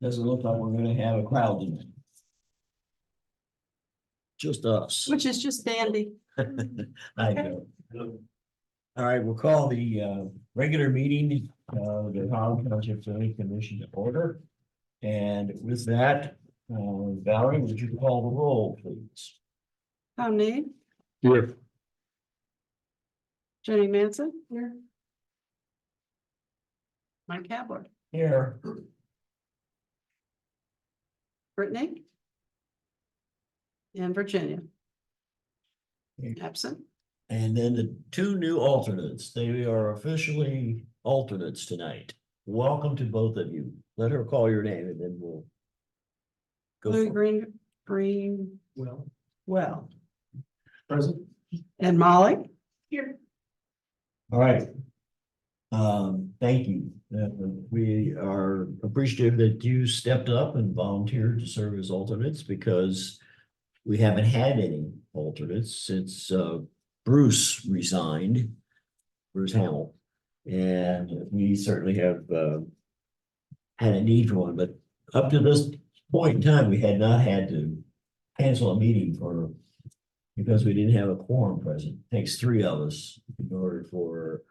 Doesn't look like we're gonna have a crowd tonight. Just us. Which is just dandy. I know. All right, we'll call the regular meeting of the Harlem Township Zoning Commission to order. And with that, Valerie, would you call the roll, please? Tom Need, Here. Jenny Manson. Here. Mike Kavler, Here. Brittany. And Virginia. Okay. Absent. And then the two new alternates, they are officially alternates tonight. Welcome to both of you. Let her call your name and then we'll go. Louis for it. Green, well, Present. and Molly. Here. All right. Thank you. We are appreciative that you stepped up and volunteered to serve as alternates because we haven't had any alternates since Bruce resigned, Bruce Hamill. And we certainly have had a need for one, but up to this point in time, we had not had to cancel a meeting because we didn't have a quorum present. It takes three of us in order for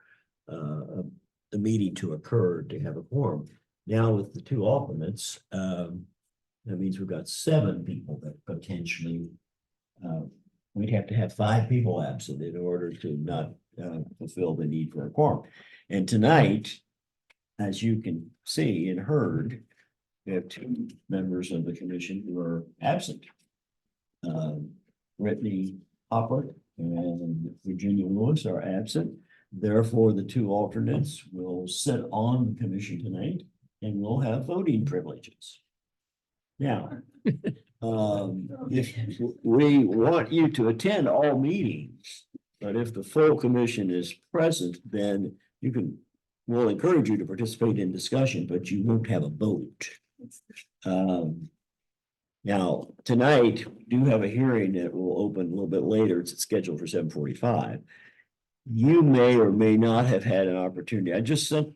the meeting to occur to have a quorum. Now with the two alternates, that means we've got 7 people that potentially we'd have to have 5 people absent in order to not fulfill the need for a quorum. And tonight, as you can see and heard, we have 2 members of the commission who are absent. Brittany Hopper and Virginia Lewis are absent. Therefore, the 2 alternates will sit on the commission tonight and will have voting privileges. Now, if we want you to attend all meetings, but if the full commission is present, then we'll encourage you to participate in discussion, but you won't have a vote. Now, tonight, we do have a hearing that will open a little bit later. It's scheduled for 7:45. You may or may not have had an opportunity. I just sent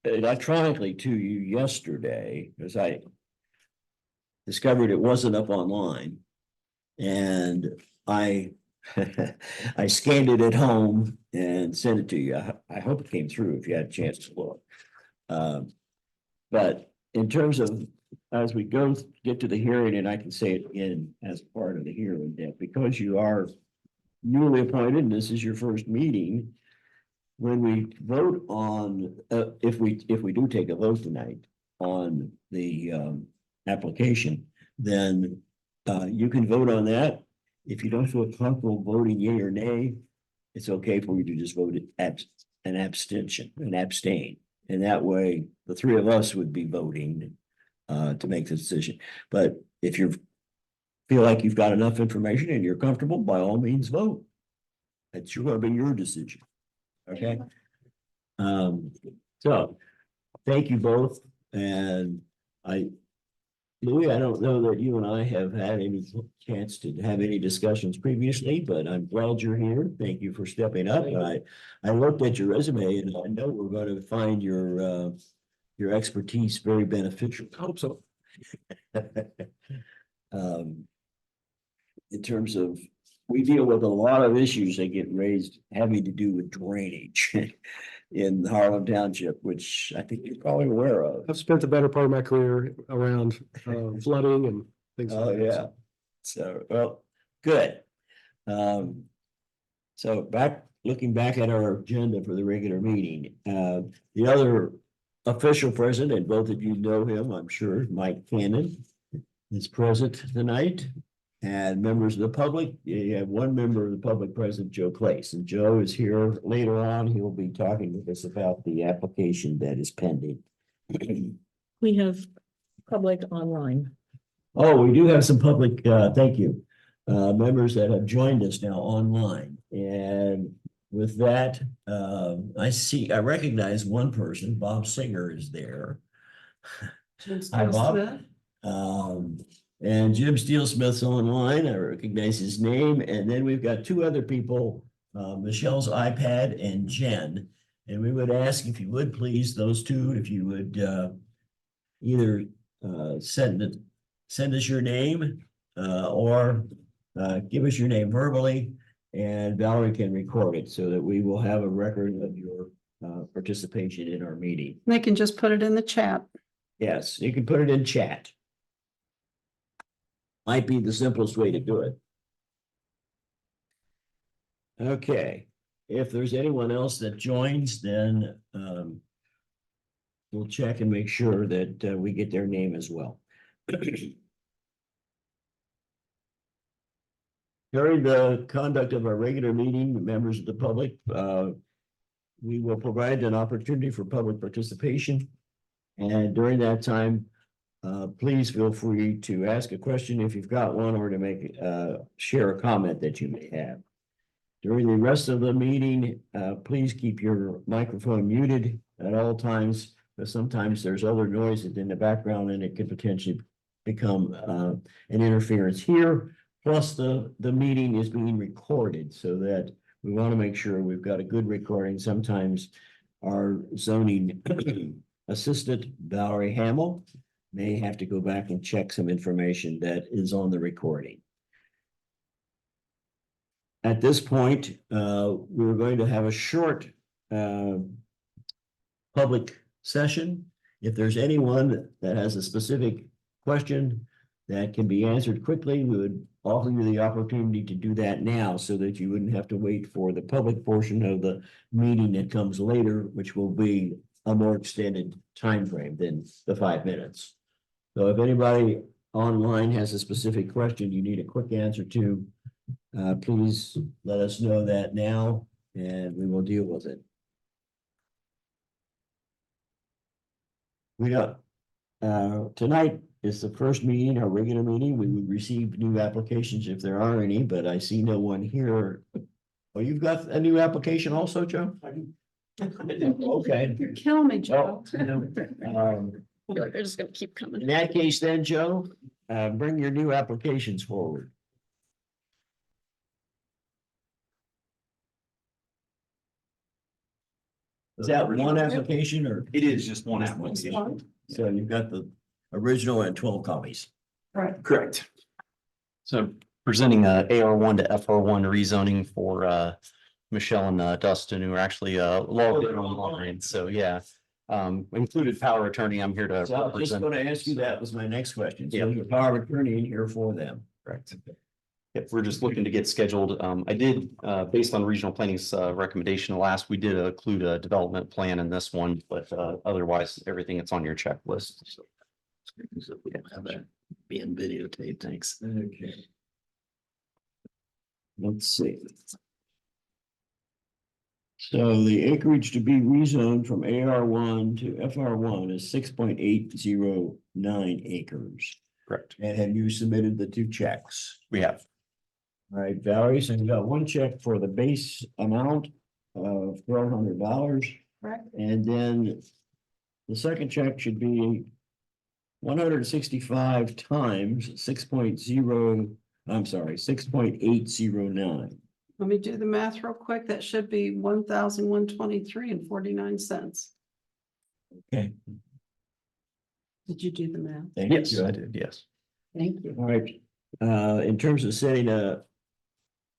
electronically to you yesterday because I discovered it wasn't up online. And I I scanned it at home and sent it to you. I hope it came through if you had a chance to look. But in terms of as we get to the hearing, and I can say it again as part of the hearing, that because you are newly appointed and this is your first meeting, when we vote on, if we do take a vote tonight on the application, then you can vote on that. If you don't feel comfortable voting yea or nay, it's okay for you to just vote an abstention, an abstain. And that way, the 3 of us would be voting to make the decision. But if you feel like you've got enough information and you're comfortable, by all means vote. It's going to be your decision. Okay. So thank you both. And Louis, I don't know that you and I have had any chance to have any discussions previously, but I'm glad you're here. Thank you for stepping up. I looked at your resume and I know we're going to find your expertise very beneficial. I hope so. In terms of, we deal with a lot of issues that get raised having to do with drainage in Harlem Township, which I think you're probably aware of. I've spent the better part of my career around flooding and things. Oh, like that. yeah. So, well, good. So looking back at our agenda for the regular meeting, the other official president, and both of you know him, I'm sure, Mike Cannon is present tonight. And members of the public, you have 1 member of the public present, Joe Clace, and Joe is here later on. He will be talking with us about the application that is pending. We have public online. Oh, we do have some public, thank you, members that have joined us now online. And with that, I recognize one person, Bob Singer is there. Hi, Bob. And Jim Steele Smith's online. I recognize his name. And then we've got 2 other people, Michelle's iPad and Jen. And we would ask if you would please, those 2, if you would either send us your name, or give us your name verbally, and Valerie can record it so that we will have a record of your participation in our meeting. They can just put it in the chat. Yes, you can put it in chat. Might be the simplest way to do it. Okay, if there's anyone else that joins, then we'll check and make sure that we get their name as well. During the conduct of our regular meeting, members of the public, we will provide an opportunity for public participation. And during that time, please feel free to ask a question if you've got one, or to make share a comment that you may have. During the rest of the meeting, please keep your microphone muted at all times, because sometimes there's other noises in the background and it could potentially become an interference here. Plus, the meeting is being recorded, so that we want to make sure we've got a good recording. Sometimes our zoning assistant, Valerie Hamill, may have to go back and check some information that is on the recording. At this point, we're going to have a short public session. If there's anyone that has a specific question that can be answered quickly, we would offer you the opportunity to do that now, so that you wouldn't have to wait for the public portion of the meeting that comes later, which will be a more extended time frame than the 5 minutes. So if anybody online has a specific question you need a quick answer to, please let us know that now, and we will deal with it. We got, tonight is the first meeting, our regular meeting. We would receive new applications if there are any, but I see no one here. Oh, you've got a new application also, Joe? Okay. You're killing me, Joe. They're just gonna keep coming. In that case then, Joe, bring your new applications forward. Is that one application, or? It is just one application. So you've got the original and 12 copies. Right. Correct. So presenting AR1 to FR1 rezoning for Michelle and Dustin, who are actually logged in online. So yeah, included power attorney. I'm here to So I was just represent. going to ask you, that was my next question. So Yeah. your power of attorney in here for them. Correct. Yep, we're just looking to get scheduled. I did, based on regional planning's recommendation last, we did include a development plan in this one, but otherwise, everything that's on your checklist. So, We don't have that being videotaped, thanks. Okay. Let's see. So the acreage to be rezoned from AR1 to FR1 is 6.809 acres. correct. And have you submitted the 2 checks? We have. All right, Valerie, so you got 1 check for the base amount of $1,200. Correct. And then the second check should be 165 times 6.809. Let me do the math real quick. That should be 1,123.49. Okay. Did you do the math? Thank Yes, you. I did. Yes. Thank you. All right, in terms of setting a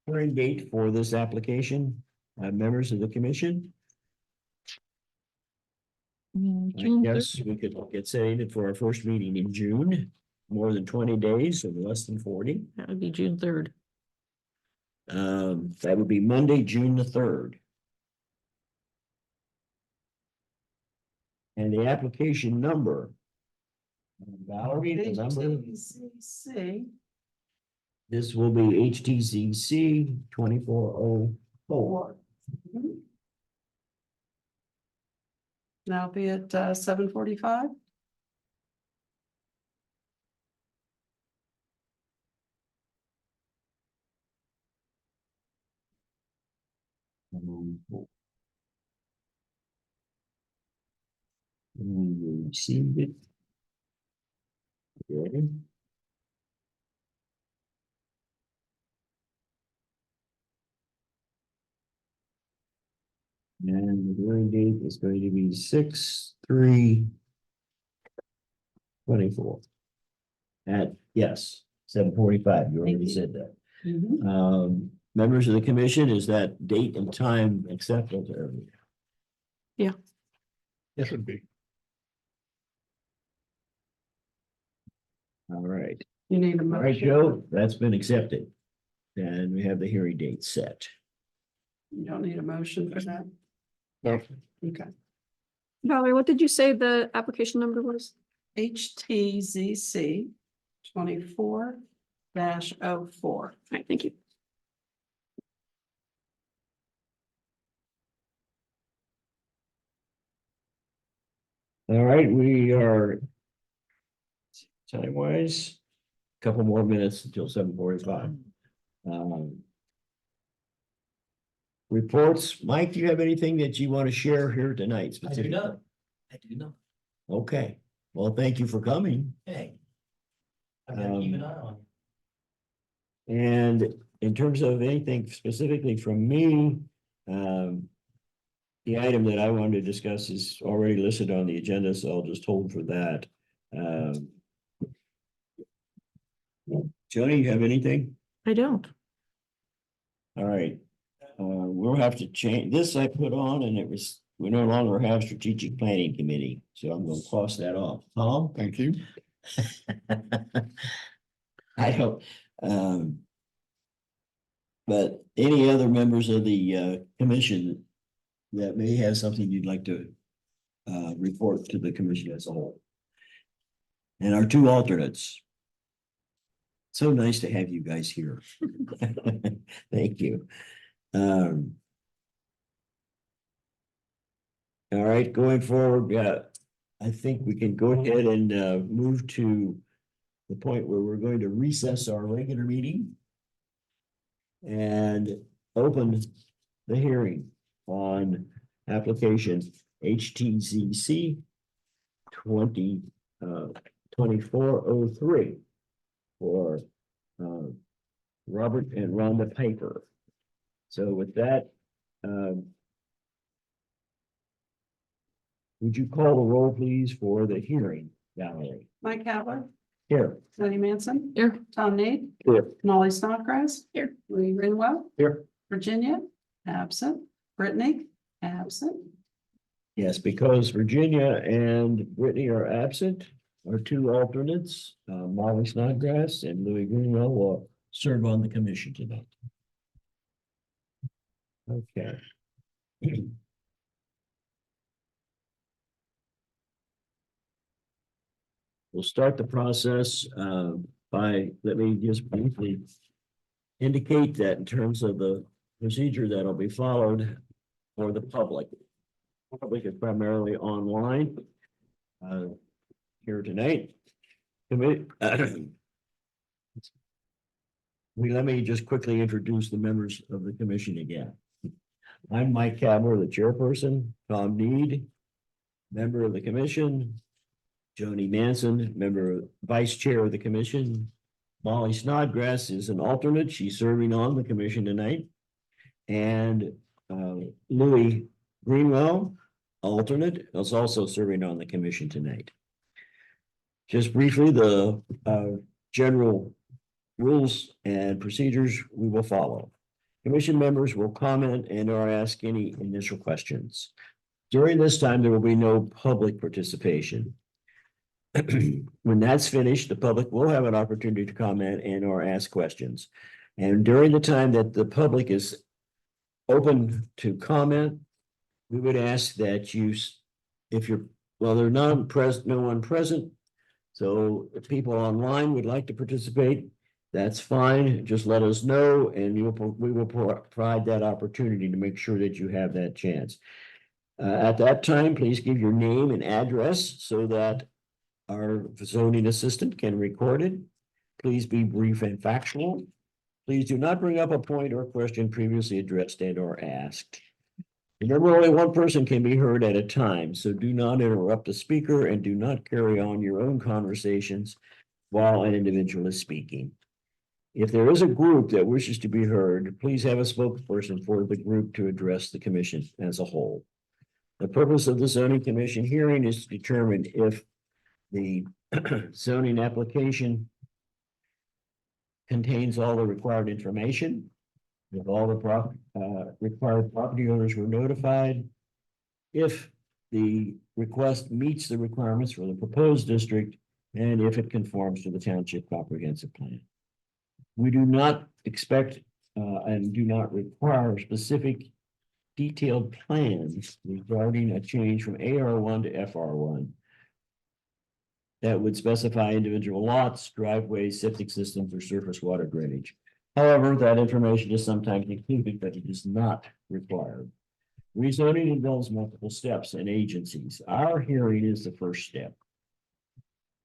hearing date for this application, members of the commission, I June guess we could get setting it for our first meeting in June, more than 20 days and less than 40. That would be June 3rd. That would be Monday, June the 3rd. And the application number. Valerie, the number, HTCC. this will be HTCC 2404. Now be at 7:45. We received it. Okay. And the hearing date is going to be 6/3. 24. Yes, 7:45, you already Thank you. said that. Mhm. Members of the commission, is that date and time acceptable to everyone? Yes, would be. All right, You need a all right, motion. Joe, that's been accepted. And we have the hearing date set. You don't need a motion for that. No. Okay. Valerie, what did you say the application number was? HTZC 24-04. All right, thank you. All right, we are time wise, couple more minutes until 7:45. Reports, Mike, do you have anything that you want to share here tonight? I do not. I do not. Okay, well, thank you for coming. Hey. I'm gonna keep an eye on you. And in terms of anything specifically from me, the item that I wanted to discuss is already listed on the agenda, so I'll just hold for that. Joni, you have anything? I don't. All right. We'll have to change, this I put on and we no longer have strategic planning committee, so I'm gonna cross that off. Tom? Thank you. I don't, but any other members of the commission that may have something you'd like to report to the commission as a whole? And our two alternates. So nice to have you guys here. Thank you. All right, going forward, I think we can go ahead and move to the point where we're going to recess our regular meeting and open the hearing on application HTCC 2403 for Robert and Rhonda Piper. So with that, would you call the roll, please, for the hearing, Valerie? Mike Kavler, Here. Tony Manson, Here. Tom Need, Here. Molly Snodgrass. Here. Lee Greenwell, Here. Virginia, absent, Brittany, absent. Yes, because Virginia and Brittany are absent, our two alternates, Molly Snodgrass and Louis Greenwell will serve on the commission tonight. Okay. We'll start the process by, let me just briefly indicate that in terms of the procedure that'll be followed for the public. Public is primarily online here tonight. Let me just quickly introduce the members of the commission again. I'm Mike Kavler, the chairperson, Tom Need, member of the commission, Joni Manson, member, vice chair of the commission. Molly Snodgrass is an alternate. She's serving on the commission tonight. And Louis Greenwell, alternate, is also serving on the commission tonight. Just briefly, the general rules and procedures we will follow. Commission members will comment and or ask any initial questions. During this time, there will be no public participation. When that's finished, the public will have an opportunity to comment and or ask questions. And during the time that the public is open to comment, we would ask that you, if you're, well, there's no one present. So if people online would like to participate, that's fine. Just let us know and we will provide that opportunity to make sure that you have that chance. At that time, please give your name and address so that our zoning assistant can record it. Please be brief and factual. Please do not bring up a point or question previously addressed and or asked. Remember, only one person can be heard at a time, so do not interrupt the speaker and do not carry on your own conversations while an individual is speaking. If there is a group that wishes to be heard, please have a spokesperson for the group to address the commission as a whole. The purpose of the zoning commission hearing is to determine if the zoning application contains all the required information. If all the required property owners were notified. If the request meets the requirements for the proposed district, and if it conforms to the township comprehensive plan. We do not expect and do not require specific detailed plans regarding a change from AR1 to FR1 that would specify individual lots, driveways, septic systems, or surface water drainage. However, that information is sometimes included, but it is not required. Rezoning involves multiple steps and agencies. Our hearing is the first step.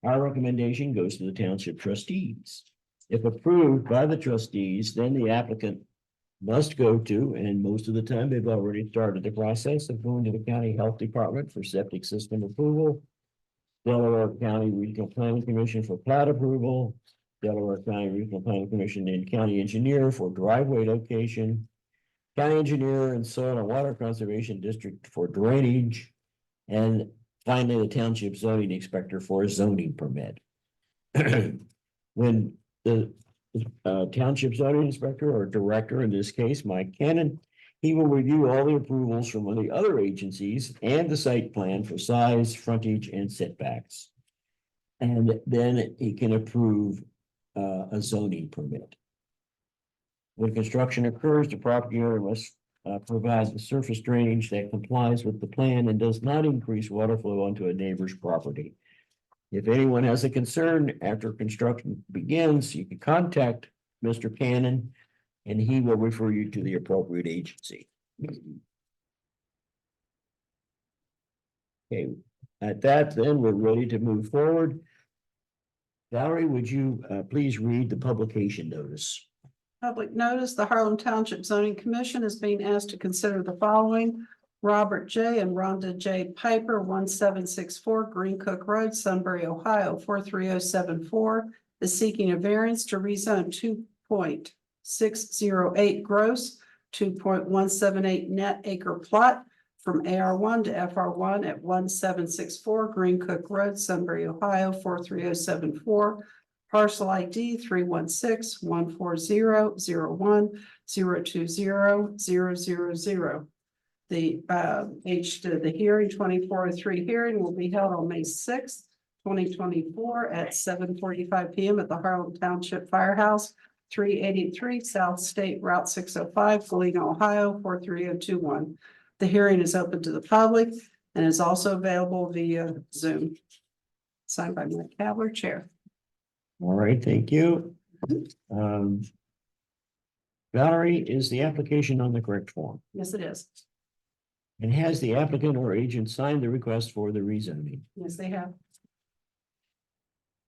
Our recommendation goes to the township trustees. If approved by the trustees, then the applicant must go to, and most of the time they've already started the process of going to the county health department for septic system approval. Delaware County Regional Planning Commission for plat approval. Delaware County Regional Planning Commission and County Engineer for driveway location. County Engineer and Soil and Water Conservation District for drainage. And finally, the Township Zoning Inspector for a zoning permit. When the Township Zoning Inspector or Director, in this case, Mike Cannon, he will review all the approvals from the other agencies and the site plan for size, frontage, and setbacks. And then he can approve a zoning permit. When construction occurs, the property owner must provide the surface drainage that complies with the plan and does not increase water flow onto a neighbor's property. If anyone has a concern after construction begins, you can contact Mr. Cannon and he will refer you to the appropriate agency. Okay, at that, then we're ready to move forward. Valerie, would you please read the publication notice? Public notice, the Harlem Township Zoning Commission is being asked to consider the following. Robert J. and Rhonda J. Piper, 1764 Green Cook Road, Sunbury, Ohio, 43074, is seeking a variance to rezone 2.608 gross, 2.178 net acre plot from AR1 to FR1 at 1764 Green Cook Road, Sunbury, Ohio, 43074. Parcel ID 316-140-01-020-000. The the hearing 2403 hearing will be held on May 6th, 2024 at 7:45 PM at the Harlem Township Firehouse, 383 South State Route 605, Galena, Ohio, 43021. The hearing is open to the public and is also available via Zoom. Signed by Mike Cavler, Chair. All right, thank you. Valerie, is the application on the correct form? Yes, it is. And has the applicant or agent signed the request for the rezoning? Yes, they have.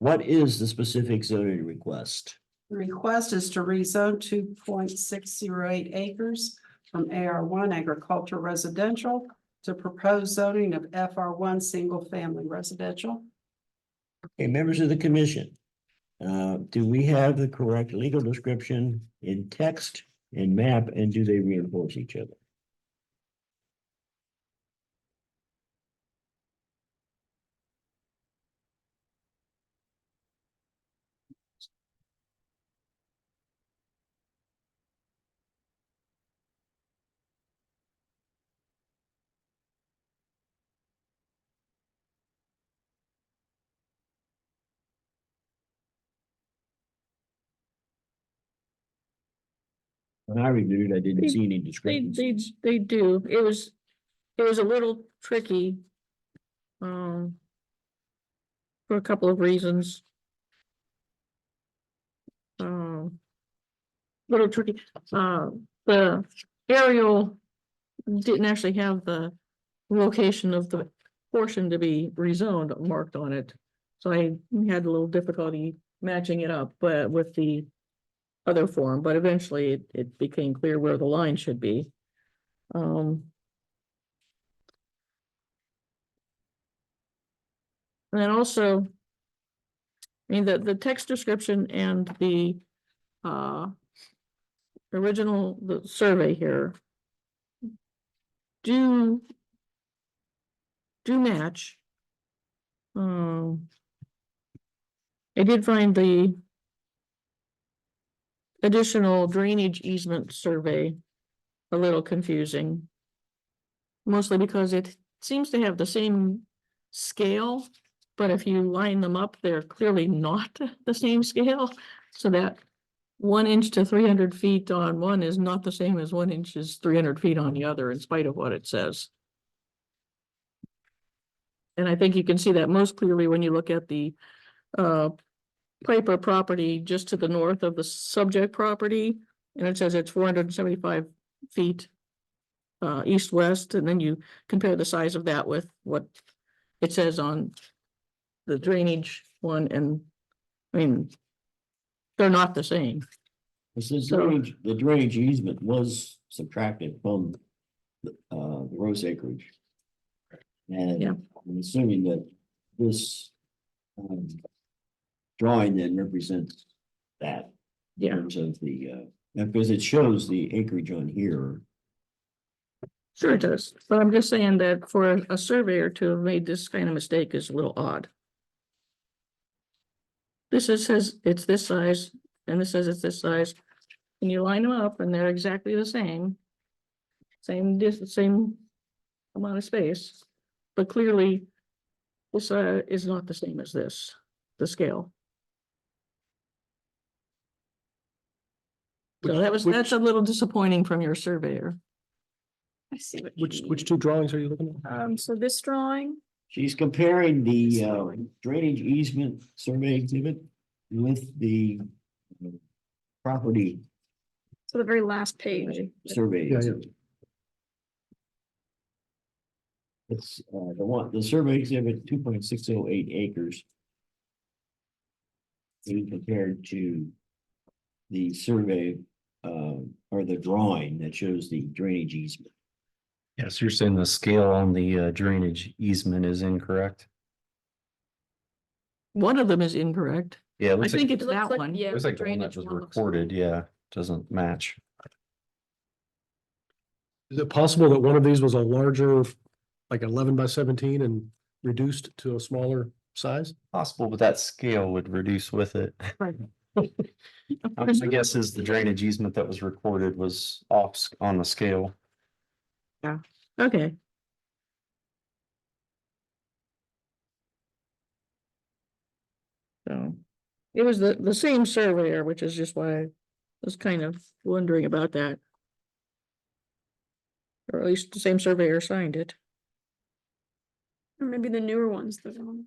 What is the specific zoning request? The request is to rezone 2.608 acres from AR1 agricultural residential to proposed zoning of FR1 single family residential. Okay, members of the commission, do we have the correct legal description in text and map, and do they reinforce each other? When I reviewed it, I didn't see any discrepancies. They do. It was a little tricky. For a couple of reasons. Little tricky. The aerial didn't actually have the location of the portion to be rezoned marked on it. So I had a little difficulty matching it up, but with the other form, but eventually it became clear where the line should be. And then also, I mean, the text description and the original, the survey here do match. I did find the additional drainage easement survey a little confusing. Mostly because it seems to have the same scale, but if you line them up, they're clearly not the same scale. So that 1 inch to 300 feet on one is not the same as 1 inch is 300 feet on the other, in spite of what it says. And I think you can see that most clearly when you look at the Piper property just to the north of the subject property. And it says it's 475 feet east-west, and then you compare the size of that with what it says on the drainage one, and I mean, they're not the same. So- The drainage easement was subtracted from the gross acreage. And Yeah. I'm assuming that this drawing then represents that. In Yeah, terms of the, because it shows the acreage on here. sure it does, but I'm just saying that for a surveyor to have made this kind of mistake is a little odd. Says it's this size, and this says it's this size, and you line them up and they're exactly the same. Same amount of space, but clearly this is not the same as this, the scale. So that's a little disappointing from your surveyor. I see what. Which two drawings are you looking at? So this drawing, She's comparing the drainage easement survey exhibit with the property so the very last page. survey. Yeah, yeah. exhibit. It's the survey exhibit 2.608 acres. Being compared to the survey or the drawing that shows the drainage easement. Yes, you're saying the scale on the drainage easement is incorrect? One of them is incorrect. Yeah, it I looks think like, it's It looks that like- one. yeah, it looks like the one that drainage was one looks- recorded, yeah, doesn't match. Is it possible that one of these was a larger, like 11 by 17 and reduced to a smaller size? Possible, but that scale would reduce with it. My guess is the drainage easement that was recorded was on the scale. Okay. So, it was the same surveyor, which is just why I was kind of wondering about that. Or at least the same surveyor signed it. Or maybe the newer ones. You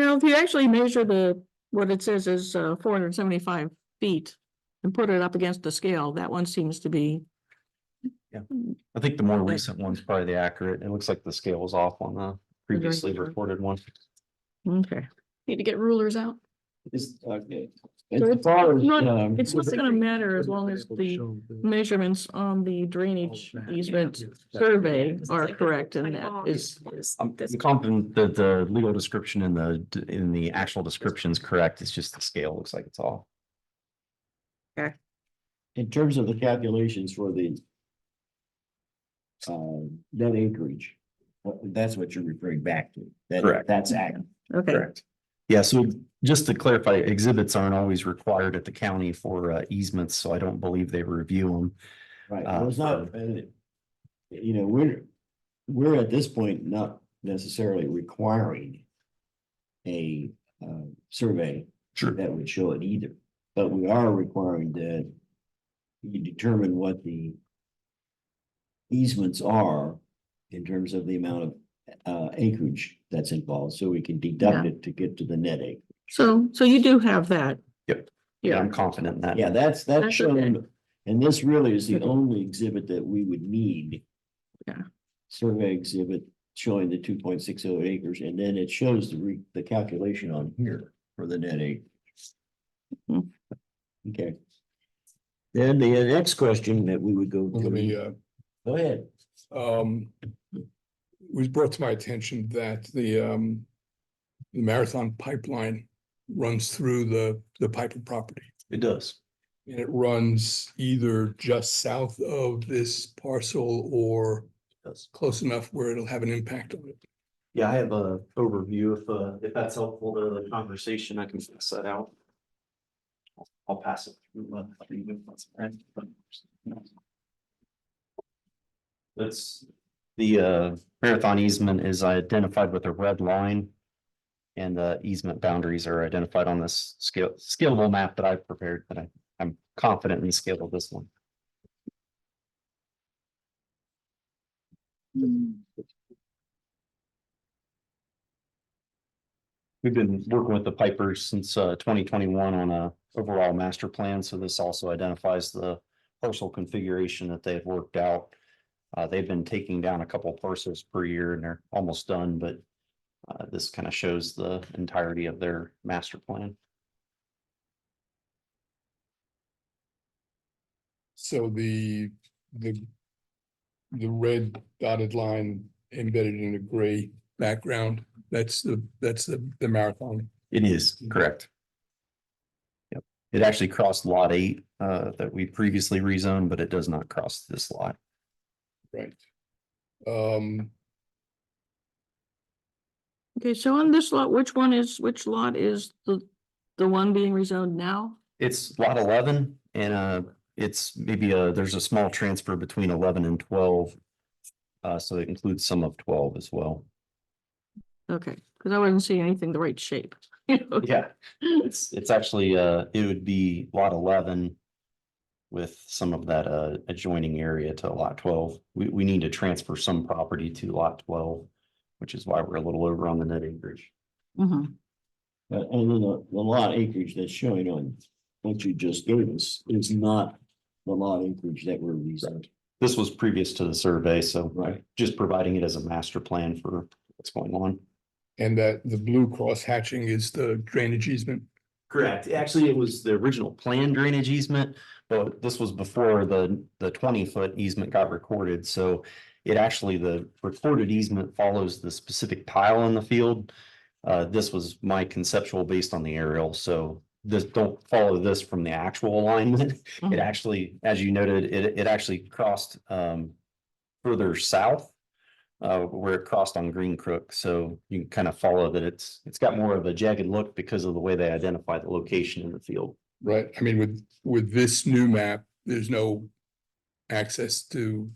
know, if you actually measure what it says is 475 feet and put it up against the scale, that one seems to be. Yeah. I think the more Right. recent one's probably the accurate. It looks like the scale was off on the previously drainage one. recorded one. Okay. Need to get rulers out. Okay. So As far as, It's not gonna matter as long as the measurements on the drainage easement survey are correct, and that is. I'm confident that the legal description in the actual description is correct. It's just the scale looks like it's off. in terms of the calculations for the net acreage, that's what you're referring back to. Correct. That's accurate. Okay, Correct. Yeah, so just to clarify, exhibits aren't always required at the county for easements, so I don't believe they review them. Right, well, it's not, you know, we're at this point not necessarily requiring a survey Sure. that would show it either, but we are requiring that you determine what the easements are in terms of the amount of acreage that's involved, so we can deduct Yeah. it to get to the net acre. so you do have that. Yep. Yeah, I'm confident in that. Yeah, that's That's shown, and this really is the Okay. only exhibit that we would need. Yeah. Survey exhibit showing the 2.60 acres, and then it shows the calculation on here for the net acre. Mhm. Okay. Then the next question that we would go. Let me, Go ahead. it was brought to my attention that the Marathon pipeline runs through the Piper property. It does. And it runs either just south of this parcel or It does. close enough where it'll have an impact on it. Yeah, I have a overview if that's helpful to the conversation, I can pass that out. I'll pass it through. That's the marathon easement is identified with a red line. And the easement boundaries are identified on this scalable map that I've prepared, but I'm confident in the scale of this one. We've been working with the Pipers since 2021 on a overall master plan, so this also identifies the parcel configuration that they've worked out. They've been taking down a couple parcels per year and they're almost done, but this kind of shows the entirety of their master plan. So the red dotted line embedded in a gray background, that's the marathon. It is, correct. Yep, it actually crossed lot 8 that we previously rezoned, but it does not cross this lot. Right. Okay, so on this lot, which lot is the one being rezoned now? It's lot 11 and it's maybe there's a small transfer between 11 and 12. So it includes some of 12 as well. Okay, because I wasn't seeing anything the right shape. Yeah, it's actually it would be lot 11 with some of that adjoining area to lot 12. We need to transfer some property to lot 12, which is why we're a little over on the net acreage. Mhm. And then the lot acreage that's showing on what you just gave us is not the lot acreage that we're rezoned. This was previous to the survey, so Right. just providing it as a master plan for what's going on. And that the blue cross hatching is the drainage easement. Correct. Actually, it was the original planned drainage easement, but this was before the 20-foot easement got recorded. So it actually, the recorded easement follows the specific tile in the field. This was my conceptual based on the aerial, so this don't follow this from the actual alignment. It Mhm. actually, as you noted, it actually crossed further south. Where it crossed on Green Crook, so you can kind of follow that it's got more of a jagged look because of the way they identify the location in the field. Right. I mean, with this new map, there's no access to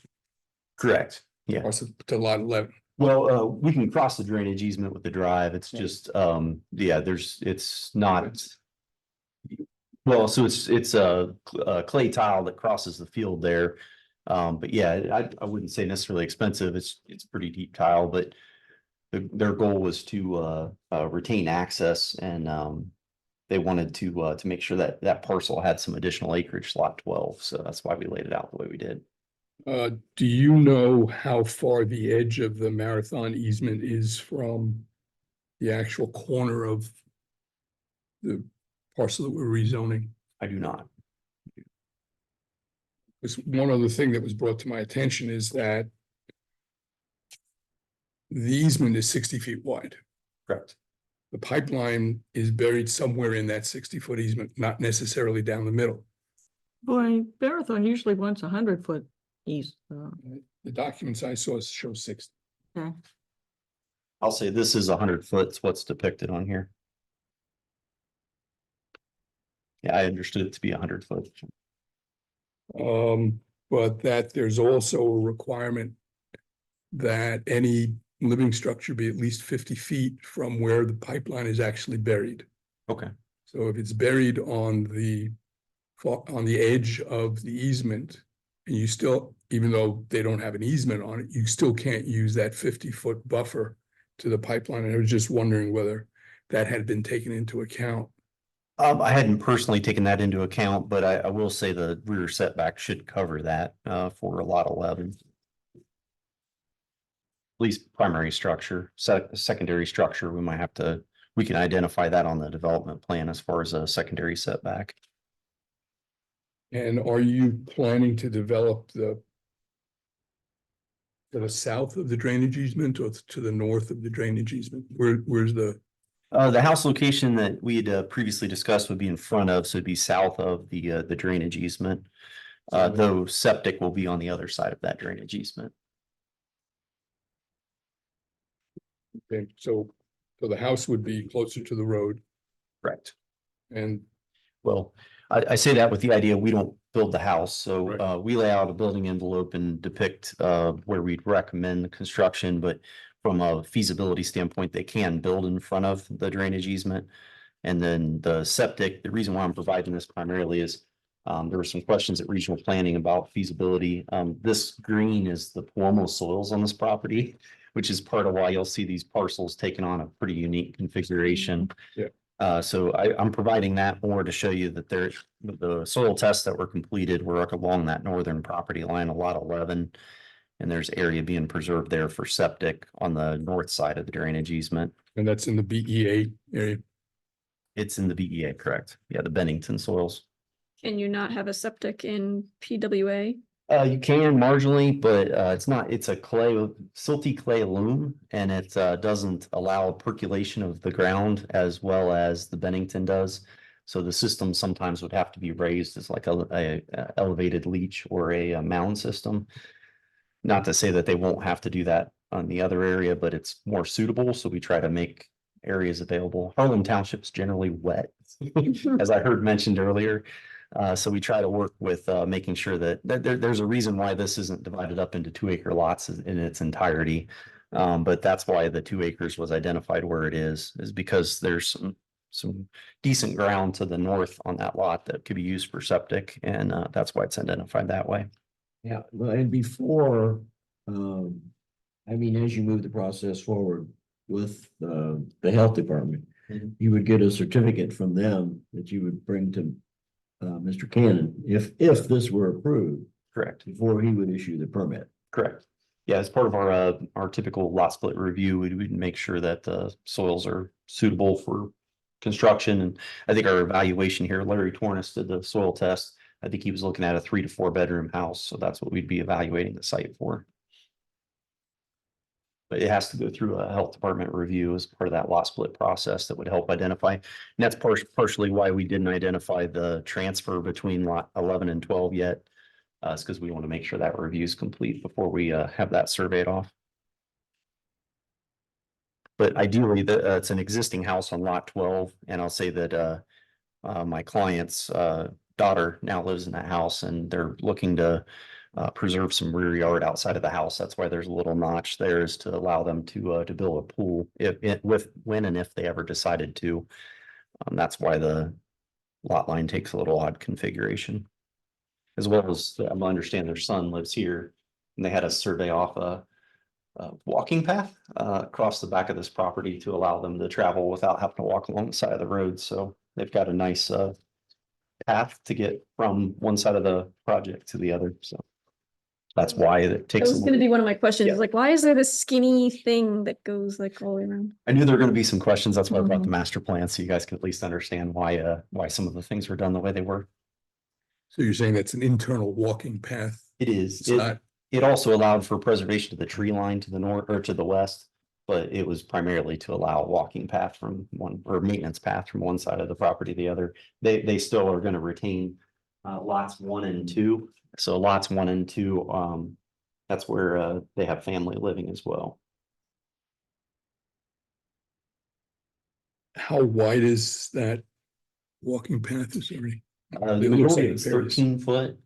Correct. Yeah. cross it to lot 11. Well, we can cross the drainage easement with the drive. It's just, yeah, it's not. Well, so it's a clay tile that crosses the field there. But yeah, I wouldn't say necessarily expensive. It's pretty deep tile, but their goal was to retain access and they wanted to make sure that that parcel had some additional acreage, lot 12. So that's why we laid it out the way we did. Do you know how far the edge of the marathon easement is from the actual corner of the parcel that we're rezoning? I do not. Because one other thing that was brought to my attention is that the easement is 60 feet wide. Correct. The pipeline is buried somewhere in that 60-foot easement, not necessarily down the middle. Boy, Marathon usually wants 100-foot east. The documents I saw show 60. Okay. I'll say this is 100 foot. It's what's depicted on here. Yeah, I understood it to be 100 foot. But that there's also a requirement that any living structure be at least 50 feet from where the pipeline is actually buried. Okay. So if it's buried on the edge of the easement, and you still, even though they don't have an easement on it, you still can't use that 50-foot buffer to the pipeline. And I was just wondering whether that had been taken into account. I hadn't personally taken that into account, but I will say the rear setback should cover that for a lot 11. At least primary structure, secondary structure, we can identify that on the development plan as far as a secondary setback. And are you planning to develop to the south of the drainage easement or to the north of the drainage easement? Where's the house location that we had previously discussed would be in front of, so it'd be south of the drainage easement. Though septic will be on the other side of that drainage easement. Okay, so the house would be closer to the road Correct. and Well, I say that with the idea we don't build the house, so Right. we lay out a building envelope and depict where we'd recommend the construction, but from a feasibility standpoint, they can build in front of the drainage easement. And then the septic, the reason why I'm providing this primarily is there were some questions at regional planning about feasibility. This green is the Paloma soils on this property, which is part of why you'll see these parcels taking on a pretty unique configuration. Yeah. So I'm providing that more to show you that the soil tests that were completed were along that northern property line, a lot 11. And there's area being preserved there for septic on the north side of the drainage easement. that's in the BEA area. It's in the BEA, correct? Yeah, the Bennington soils. Can you not have a septic in PWA? You can marginally, but it's a silty clay loam, and it doesn't allow percolation of the ground as well as the Bennington does. So the system sometimes would have to be raised as like a elevated leach or a mound system. Not to say that they won't have to do that on the other area, but it's more suitable, so we try to make areas available. Harlan Township's generally wet, as I heard mentioned earlier. So we try to work with making sure that there's a reason why this isn't divided up into 2-acre lots in its entirety. But that's why the 2 acres was identified where it is because there's some decent ground to the north on that lot that could be used for septic, and that's why it's identified that way. Yeah, well, and before, I mean, as you move the process forward with the health department, Mhm. you would get a certificate from them that you would bring to Mr. Cannon, if this were approved, Correct. before he would issue the permit. Correct. Yeah, as part of our typical lot split review, we'd make sure that the soils are suitable for construction. And I think our evaluation here, Larry Tornis did the soil test. I think he was looking at a 3 to 4 bedroom house, so that's what we'd be evaluating the site for. But it has to go through a health department review as part of that lot split process that would help identify. And that's partially why we didn't identify the transfer between lot 11 and 12 yet. It's because we want to make sure that review is complete before we have that surveyed off. But ideally, it's an existing house on lot 12, and I'll say that my client's daughter now lives in that house, and they're looking to preserve some rear yard outside of the house. That's why there's a little notch there, is to allow them to build a pool when and if they ever decided to. That's why the lot line takes a little odd configuration. As well as I understand their son lives here, and they had a survey off a walking path across the back of this property to allow them to travel without having to walk along the side of the road. So they've got a nice path to get from one side of the project to the other. So that's why it That takes. was gonna be one of my questions, Yeah. like, why is there this skinny thing that goes like all the way around? I knew there were going to be some questions. That's why I brought the Mhm. master plan, so you guys can at least understand why some of the things were done the way they were. So you're saying that's an internal walking path? It is. It's not, It also allowed for preservation of the tree line to the north or to the west, but it was primarily to allow a walking path from one or maintenance path from one side of the property to the other. They still are going to retain lots 1 and 2. So lots 1 and 2, that's where they have family living as well. how wide is that walking path is already? The It looks majority like is it varies. 13 foot.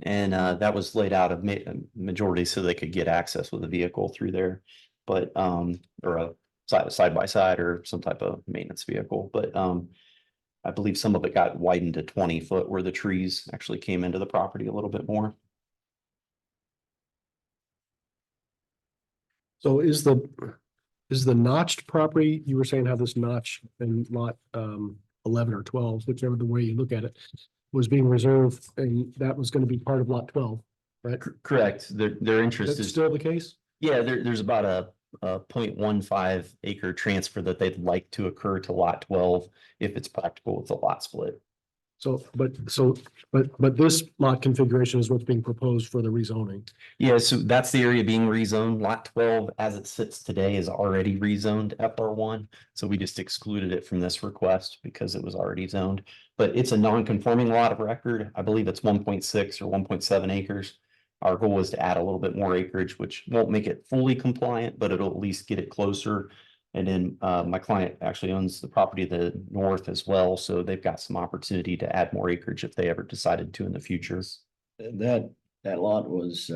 And that was laid out of majority so they could get access with a vehicle through there. But or a side by side or some type of maintenance vehicle. But I believe some of it got widened to 20 foot where the trees actually came into the property a little bit more. So is the notched property, you were saying how this notch in lot 11 or 12, whichever the way you look at it, was being reserved, and that was going to be part of lot 12, right? Correct. Their interest That's is, still the case? yeah, there's about a 0.15 acre transfer that they'd like to occur to lot 12 if it's practical with the lot split. But this lot configuration is what's being proposed for the rezoning. Yeah, so that's the area being rezoned. Lot 12, as it sits today, is already rezoned FR1. So we just excluded it from this request because it was already zoned. But it's a non-conforming lot of record. I believe it's 1.6 or 1.7 acres. our goal is to add a little bit more acreage, which won't make it fully compliant, but it'll at least get it closer. And then my client actually owns the property to the north as well, so they've got some opportunity to add more acreage if they ever decided to in the future. That, that lot was,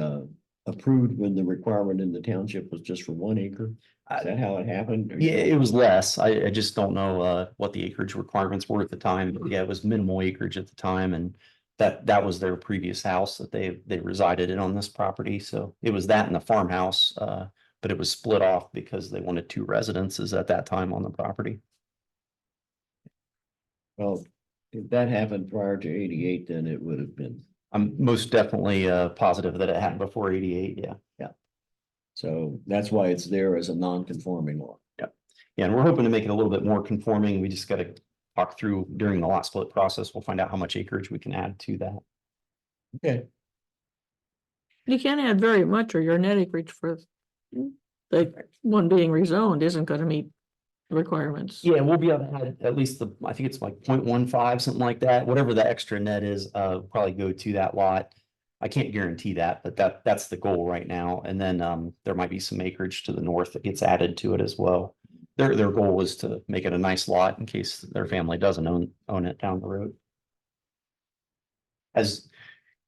approved when the requirement in the township was just for 1 acre. Is that how it happened? Or you Yeah, know? it was less. I just don't know what the acreage requirements were at the time. But yeah, it was minimal acreage at the time, and that was their previous house that they resided in on this property. So it was that and the farmhouse, but it was split off because they wanted 2 residences at that time on the property. Well, if that happened prior to 88, then it would have been. I'm most definitely positive that it happened before 88. Yeah. So that's why it's there as a non-conforming lot. Yeah, and we're hoping to make it a little bit more conforming. We just got to talk through during the lot split process. We'll find out how much acreage we can add to that. Okay. You can't add very much, or your net acreage for the one being rezoned isn't gonna meet the requirements. Yeah, we'll be able to add at least I think it's like 0.15, something like that, whatever the extra net is, probably go to that lot. I can't guarantee that, but that's the goal right now. And then there might be some acreage to the north that gets added to it as well. Their goal is to make it a nice lot in case their family doesn't own it down the road.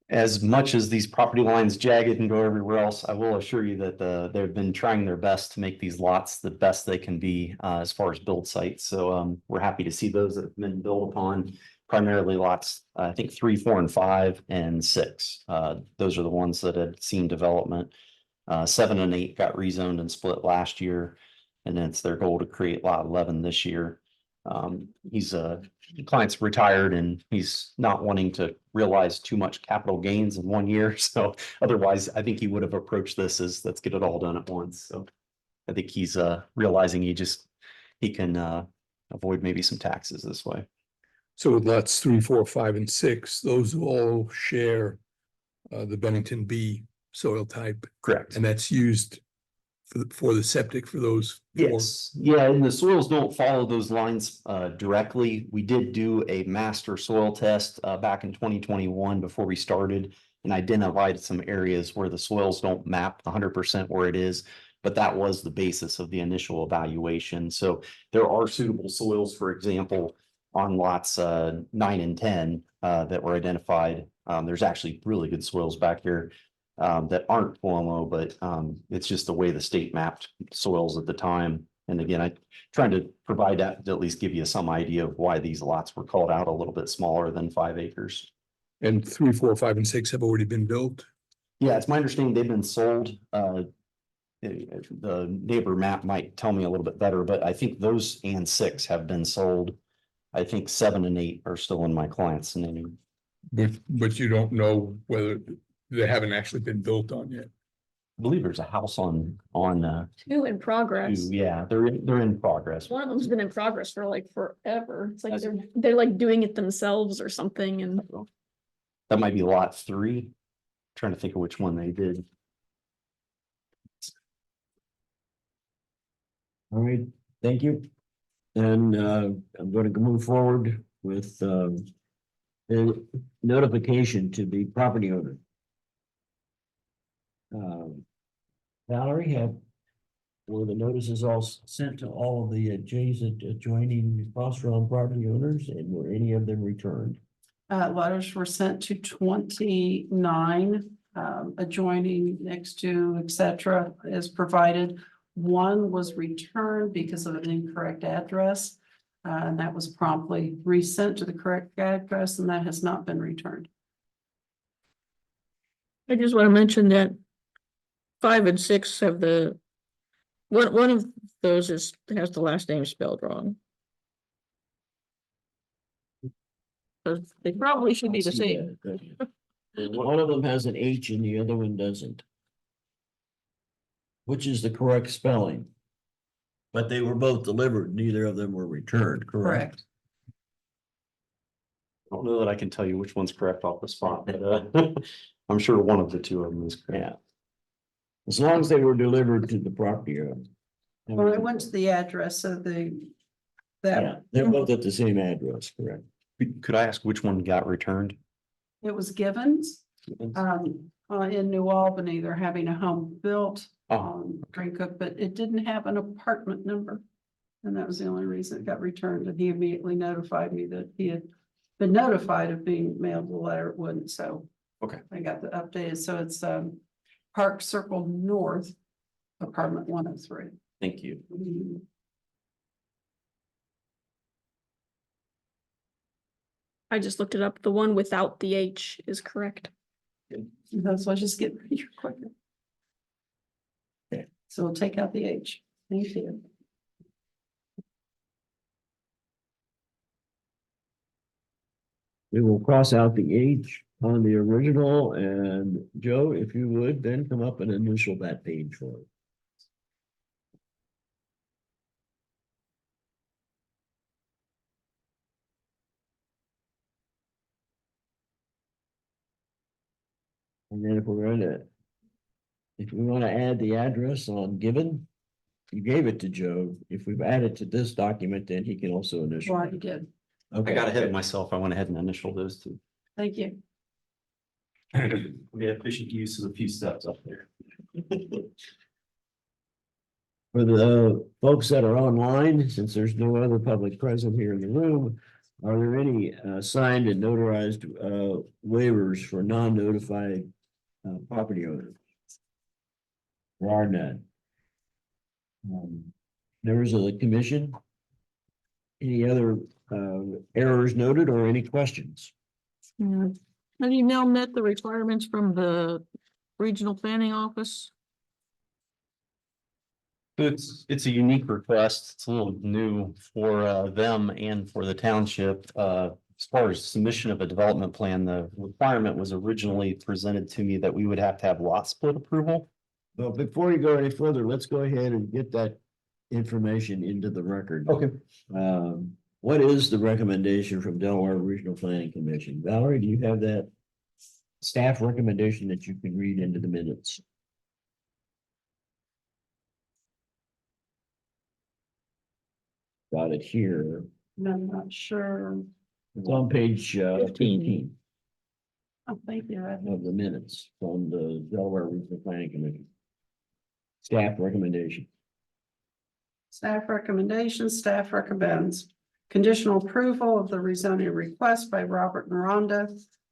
As much as these property lines jagged and go everywhere else, I will assure you that they've been trying their best to make these lots the best they can be as far as build sites. So we're happy to see those that have been built upon. Primarily lots, I think 3, 4, and 5, and 6. Those are the ones that had seen development. 7 and 8 got rezoned and split last year, and then it's their goal to create lot 11 this year. The client's retired and he's not wanting to realize too much capital gains in 1 year. So otherwise, I think he would have approached this as let's get it all done at once. So I think he's realizing he can avoid maybe some taxes this way. So with lots 3, 4, 5, and 6, those all share the Bennington B soil type, Correct. and that's used for the septic for those 4. Yes, yeah, and the soils don't follow those lines directly. We did do a master soil test back in 2021 before we started and identified some areas where the soils don't map 100% where it is, but that was the basis of the initial evaluation. So there are suitable soils, for example, on lots 9 and 10 that were identified. There's actually really good soils back here that aren't Cuomo, but it's just the way the state mapped soils at the time. And again, I trying to provide that to at least give you some idea of why these lots were called out a little bit smaller than 5 acres. And 3, 4, 5, and 6 have already been built. Yeah, it's my understanding they've been sold. The neighbor map might tell me a little bit better, but I think those and 6 have been sold. I think 7 and 8 are still in my client's name. But you don't know whether they haven't actually been built on yet. I believe there's a house on 2 in progress. 2. Yeah, they're in progress. One of them's been in progress for like forever. It's like they're like doing it themselves or something, and That might be lot 3. Trying to think of which one they did. All right, thank you. And I'm going to move forward with the notification to the property owner. Valerie, were the notices all sent to all of the adjoining Fosterville property owners, and were any of them returned? Letters were sent to 29 adjoining, next to, etc., as provided. 1 was returned because of an incorrect address. And that was promptly resent to the correct address, and that has not been returned. I just want to mention that 5 and 6 have one of those has the last name spelled wrong. So they probably should be the same. One of them has an H and the other one doesn't. Which is the correct spelling? But they were both delivered, neither of them were returned, correct? I don't know that I can tell you which one's correct off the spot, but I'm sure one of the 2 of them is correct. Yeah. As long as they were delivered to the property owner. Well, I went to the address of Yeah, that they're both at the same address, correct? Could I ask which one got returned? it was Givens. in New Albany. They're having a home built Oh, on Green Cook, but it didn't have an apartment number. And that was the only reason it got returned. And he immediately notified me that he had been notified of being mailed the letter. It wouldn't, so. Okay. I got the updated. So it's Park Circle North, apartment 103. thank you. I just looked it up. The one without the H is correct. That's why I just get here quicker. Okay. So we'll take out the H. Thank you. We will cross out the H on the original, and Joe, if you would, then come up and initial that page for us. And then if we're gonna, if we want to add the address on given, you gave it to Joe. If we've added to this document, then he can also initial. Well, you did. I Okay. got ahead of myself. I went ahead and initialed those two. Thank you. We had efficient use of a few steps up there. For the folks that are online, since there's no other public present here in the room, are there any signed and notarized waivers for non-notified property owners? There are none. Members of the commission? Any other errors noted or any questions? Yeah. Have you now met the requirements from the regional planning office? It's a unique request. It's a little new for them and for the township. As far as submission of a development plan, the requirement was originally presented to me that we would have to have lot split approval. Well, before you go any further, let's go ahead and get that information into the record. Okay. What is the recommendation from Delaware Regional Planning Commission? Valerie, do you have that staff recommendation that you can read into the minutes? Got it here. And I'm not sure. It's on page 15 Oh, thank you. of the minutes from the Delaware Regional Planning Commission. Staff recommendation. Staff recommendations, staff recommends conditional approval of the rezoning request by Robert and Rhonda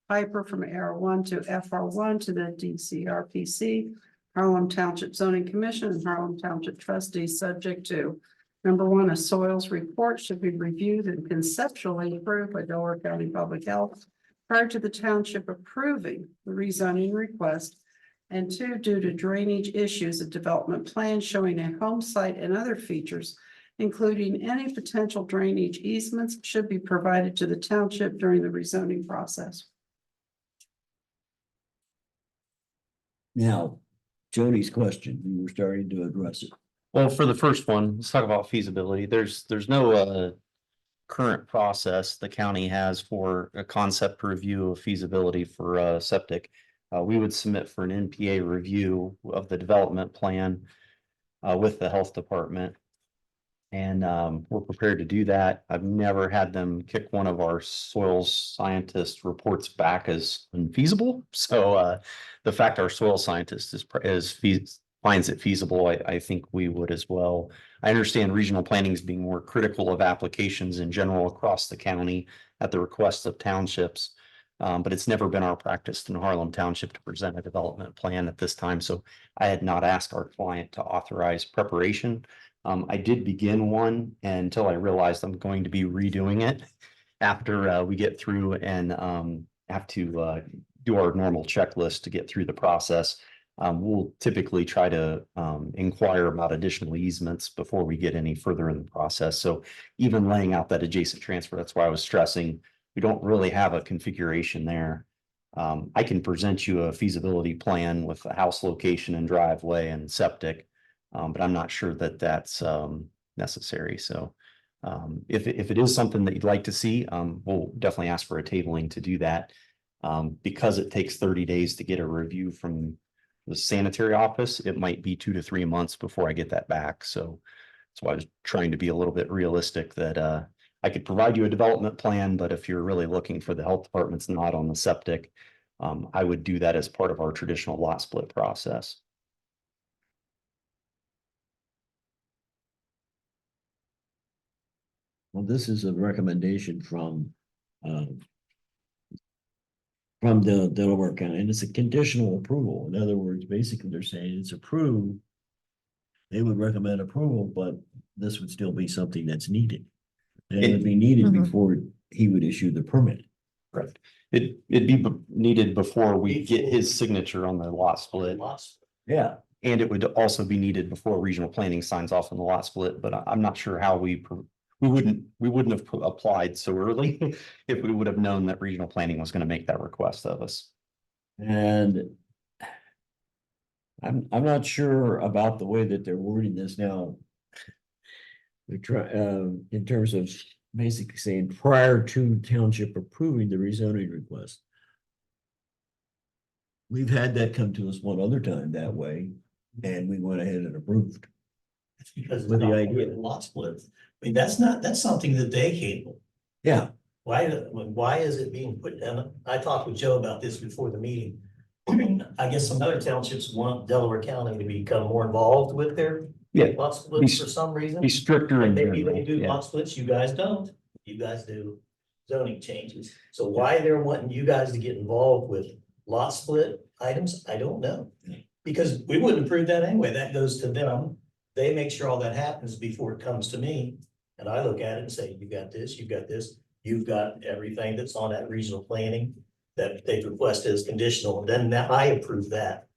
Piper from AR1 to FR1 to the DCRPC, Harlem Township Zoning Commission and Harlem Township trustees, subject to number one, a soils report should be reviewed and conceptually approved by Delaware County Public Health prior to the township approving the rezoning request. And two, due to drainage issues, a development plan showing a home site and other features, including any potential drainage easements, should be provided to the township during the rezoning process. Now, Jody's question, you were starting to address it. Well, for the first one, let's talk about feasibility. There's no current process the county has for a concept review of feasibility for septic. We would submit for an NPA review of the development plan with the health department. And we're prepared to do that. I've never had them kick one of our soil scientist reports back as unfeasible. So the fact our soil scientist finds it feasible, I think we would as well. I understand regional planning is being more critical of applications in general across the county at the request of townships. But it's never been our practice in Harlem Township to present a development plan at this time. So I had not asked our client to authorize preparation. I did begin one until I realized I'm going to be redoing it after we get through and have to do our normal checklist to get through the process. We'll typically try to inquire about additional easements before we get any further in the process. So even laying out that adjacent transfer, that's why I was stressing we don't really have a configuration there. I can present you a feasibility plan with a house location and driveway and septic, but I'm not sure that that's necessary. So if it is something that you'd like to see, we'll definitely ask for a tabling to do that. Because it takes 30 days to get a review from the sanitary office, it might be 2 to 3 months before I get that back. So that's why I was trying to be a little bit realistic that I could provide you a development plan, but if you're really looking for the health department's not on the septic, I would do that as part of our traditional lot split process. Well, this is a recommendation from the Delaware County, and it's a conditional approval. In other words, basically they're saying it's approved. They would recommend approval, but this would still be something that's needed. And it would be needed Mhm. before he would issue the permit. Correct. It'd be needed before we get his signature on the lot split. Lots. Yeah. And it would also be needed before regional planning signs off on the lot split, but I'm not sure how we wouldn't have applied so early if we would have known that regional planning was going to make that request of us. And I'm not sure about the way that they're wording this now. We try, in terms of basically saying prior to township approving the rezoning request. We've had that come to us one other time that way, and we went ahead and approved. It's because it's With the not idea. a lot split. I mean, that's something that they handle. Yeah, Why is it being put down? I talked with Joe about this before the meeting. I guess some other townships want Delaware County to become more involved with their Yeah, lot splits for some reason. be stricter in And maybe they general, do yeah. lot splits, you guys don't. You guys do zoning changes. So why they're wanting you guys to get involved with lot split items, I don't know. Because we wouldn't approve that anyway. That goes to them. They make sure all that happens before it comes to me. And I look at it and say, you got this, you got this, you've got everything that's on that regional planning that they've requested as conditional, and then that I approve that.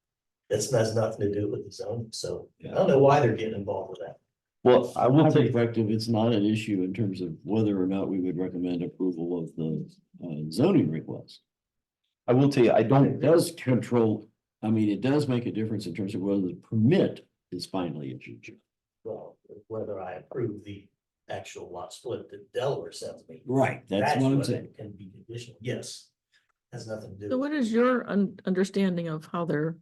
That's has nothing to do with the zone, so I don't know why they're getting involved with that. Well, I will my take, perspective, it's not an issue in terms of whether or not we would recommend approval of the zoning request. I will tell you, I It don't, does control, I mean, it does make a difference in terms of whether the permit is finally issued. Well, whether I approve the actual lot split that Delaware sends me. Right, that's what I'm what saying. Can be conditional, yes. Has nothing to do. So what is your understanding of how they're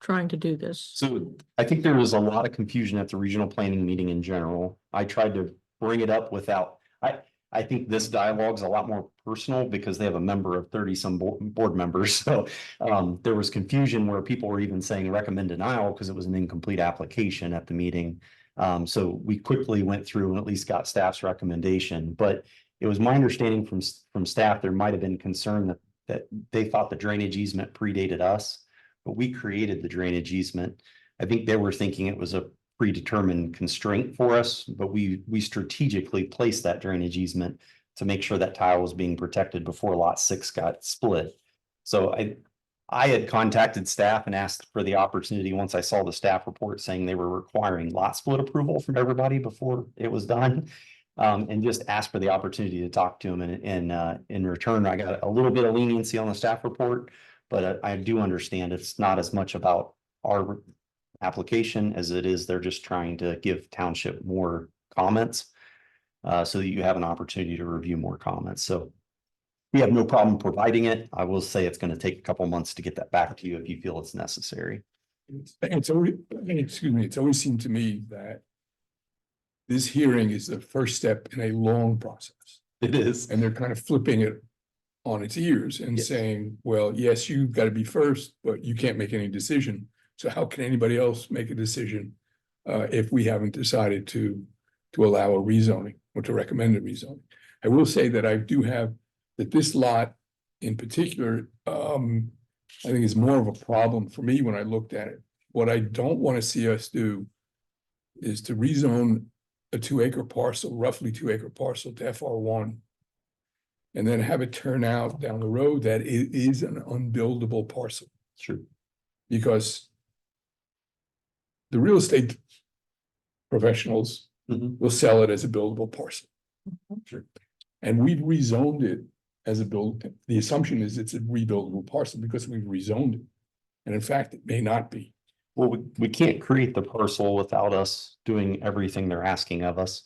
trying to do this? so I think there was a lot of confusion at the regional planning meeting in general. I tried to bring it up without, I think this dialogue is a lot more personal because they have a member of 30-some board members. So there was confusion where people were even saying recommend denial because it was an incomplete application at the meeting. So we quickly went through and at least got staff's recommendation, but it was my understanding from staff, there might have been concern that they thought the drainage easement predated us, but we created the drainage easement. I think they were thinking it was a predetermined constraint for us, but we strategically placed that drainage easement to make sure that tile was being protected before lot 6 got split. So I had contacted staff and asked for the opportunity, once I saw the staff report saying they were requiring lot split approval from everybody before it was done. And just asked for the opportunity to talk to them, and in return, I got a little bit of leniency on the staff report. But I do understand it's not as much about our application as it is they're just trying to give township more comments. So that you have an opportunity to review more comments. So we have no problem providing it. I will say it's going to take a couple months to get that back to you if you feel it's necessary. It's always, excuse me, it's always seemed to me that this hearing is the first step in a long process. It is. And they're kind of flipping it on its ears and Yes. saying, well, yes, you've got to be first, but you can't make any decision. So how can anybody else make a decision if we haven't decided to allow a rezoning or to recommend a rezoning? I will say that I do have that this lot in particular, I think is more of a problem for me when I looked at it. What I don't want to see us do is to rezone a 2-acre parcel, roughly 2-acre parcel to FR1. And then have it turn out down the road that it is an unbuildable parcel. Sure. Because the real estate professionals Mhm. will sell it as a buildable parcel. Sure. And we've rezoned it as a the assumption is it's a rebuildable parcel because we've rezoned it. And in fact, it may not be. Well, we can't create the parcel without us doing everything they're asking of us.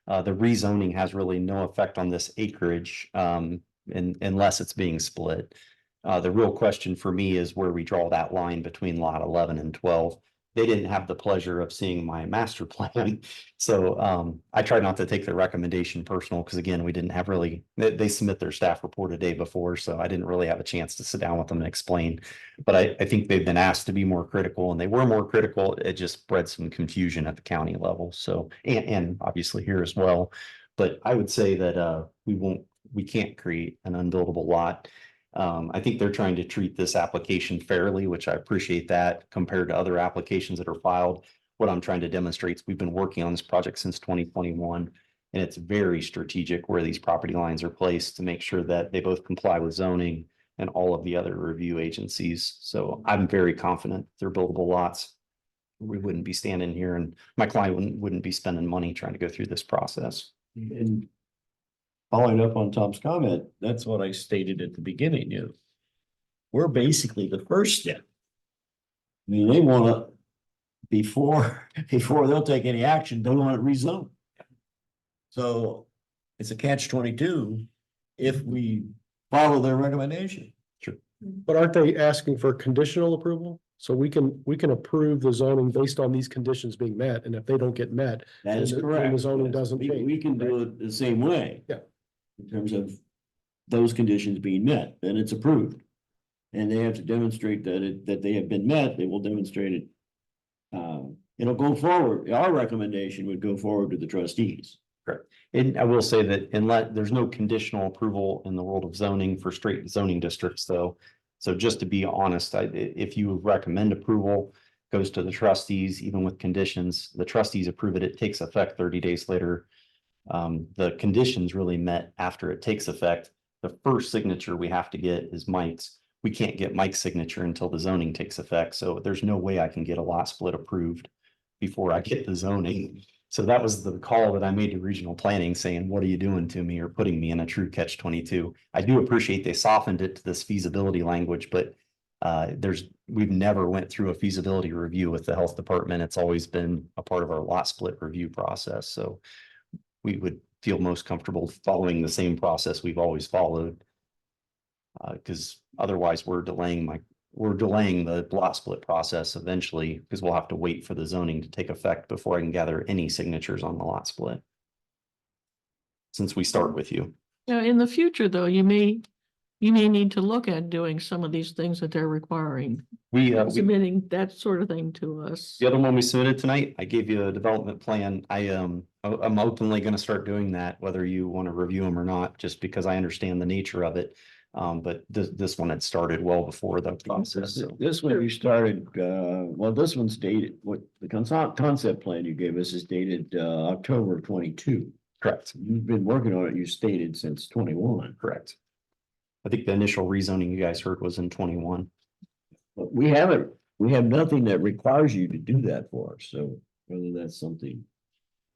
The rezoning has really no effect on this acreage, unless it's being split. The real question for me is where we draw that line between lot 11 and 12. they didn't have the pleasure of seeing my master plan. So I tried not to take their recommendation personal, because again, we didn't have really, they submit their staff report a day before, so I didn't really have a chance to sit down with them and explain. But I think they've been asked to be more critical, and they were more critical. It just bred some confusion at the county level. So, and obviously here as well. But I would say that we can't create an unbuildable lot. I think they're trying to treat this application fairly, which I appreciate that compared to other applications that are filed. What I'm trying to demonstrate is we've been working on this project since 2021, and it's very strategic where these property lines are placed to make sure that they both comply with zoning and all of the other review agencies. So I'm very confident they're buildable lots. We wouldn't be standing here, and my client wouldn't be spending money trying to go through this process. And following up on Tom's comment, that's what I stated at the beginning, we're basically the first step. I mean, they wanna, before they'll take any action, they want it rezoned. So it's a catch-22 if we follow their recommendation. But aren't they asking for conditional approval? So we can approve the zoning based on these conditions being met, and if they don't get met, That is And the correct. zoning doesn't We change, can do it the same way. Yeah. In terms of those conditions being met, then it's approved. And they have to demonstrate that they have been met, they will demonstrate it. It'll go forward, our recommendation would go forward to the trustees. And I will say that there's no conditional approval in the world of zoning for straight zoning districts, though. So just to be honest, if you recommend approval, goes to the trustees, even with conditions, the trustees approve it, it takes effect 30 days later. The conditions really met after it takes effect. The first signature we have to get is Mike's. We can't get Mike's signature until the zoning takes effect. So there's no way I can get a lot split approved before I get the zoning. So that was the call that I made to regional planning saying, what are you doing to me, or putting me in a true catch-22? I do appreciate they softened it to this feasibility language, but we've never went through a feasibility review with the health department. It's always been a part of our lot split review process. So we would feel most comfortable following the same process we've always followed. Because otherwise we're delaying the lot split process eventually, because we'll have to wait for the zoning to take effect before I can gather any signatures on the lot split. Since we start with you. Now, in the future, though, you may need to look at doing some of these things that they're requiring, We submitting that sort of thing to us. the other one we submitted tonight, I gave you a development plan. I'm openly going to start doing that, whether you want to review them or not, just because I understand the nature of it. But this one had started well before the process. So. This one you started, this one's dated, what the concept plan you gave us is dated October 22. Correct. You've been working on it, you stated, since 21. Correct. I think the initial rezoning you guys heard was in 21. But we have nothing that requires you to do that for us, so whether that's something.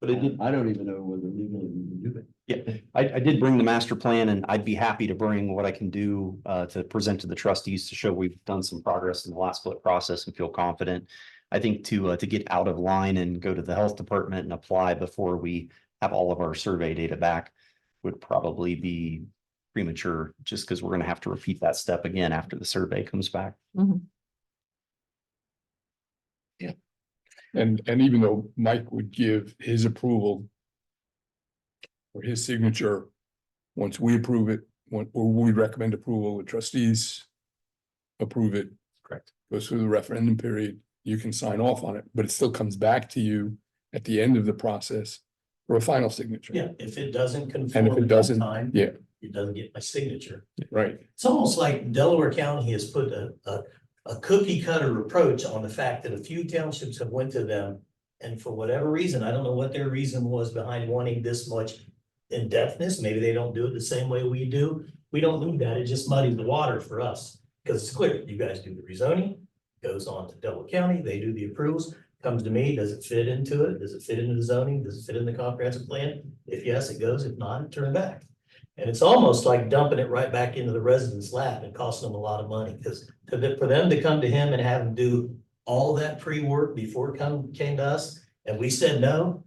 But it did. I don't even know whether legally we can do it. Yeah, I did bring the master plan, and I'd be happy to bring what I can do to present to the trustees to show we've done some progress in the lot split process and feel confident. I think to get out of line and go to the health department and apply before we have all of our survey data back would probably be premature, just because we're going to have to repeat that step again after the survey comes back. Mhm. And even though Mike would give his approval or his signature, once we approve it, or we recommend approval, the trustees approve it. Correct. Goes through the referendum period, you can sign off on it, but it still comes back to you at the end of the process for a final signature. Yeah, if it doesn't conform. And if it at that doesn't, time, yeah. It doesn't get my signature. Right. It's almost like Delaware County has put a cookie cutter approach on the fact that a few townships have went to them. And for whatever reason, I don't know what their reason was behind wanting this much in-depthness. Maybe they don't do it the same way we do. We don't need that. It just muddies the water for us. Because it's clear, you guys do the rezoning, goes on to Delaware County, they do the approvals, comes to me, does it fit into it? Does it fit into the zoning? Does it fit in the comprehensive plan? If yes, it goes. If not, turn it back. And it's almost like dumping it right back into the resident's lap and costing them a lot of money, because for them to come to him and have him do all that pre-work before it came to us, and we said no,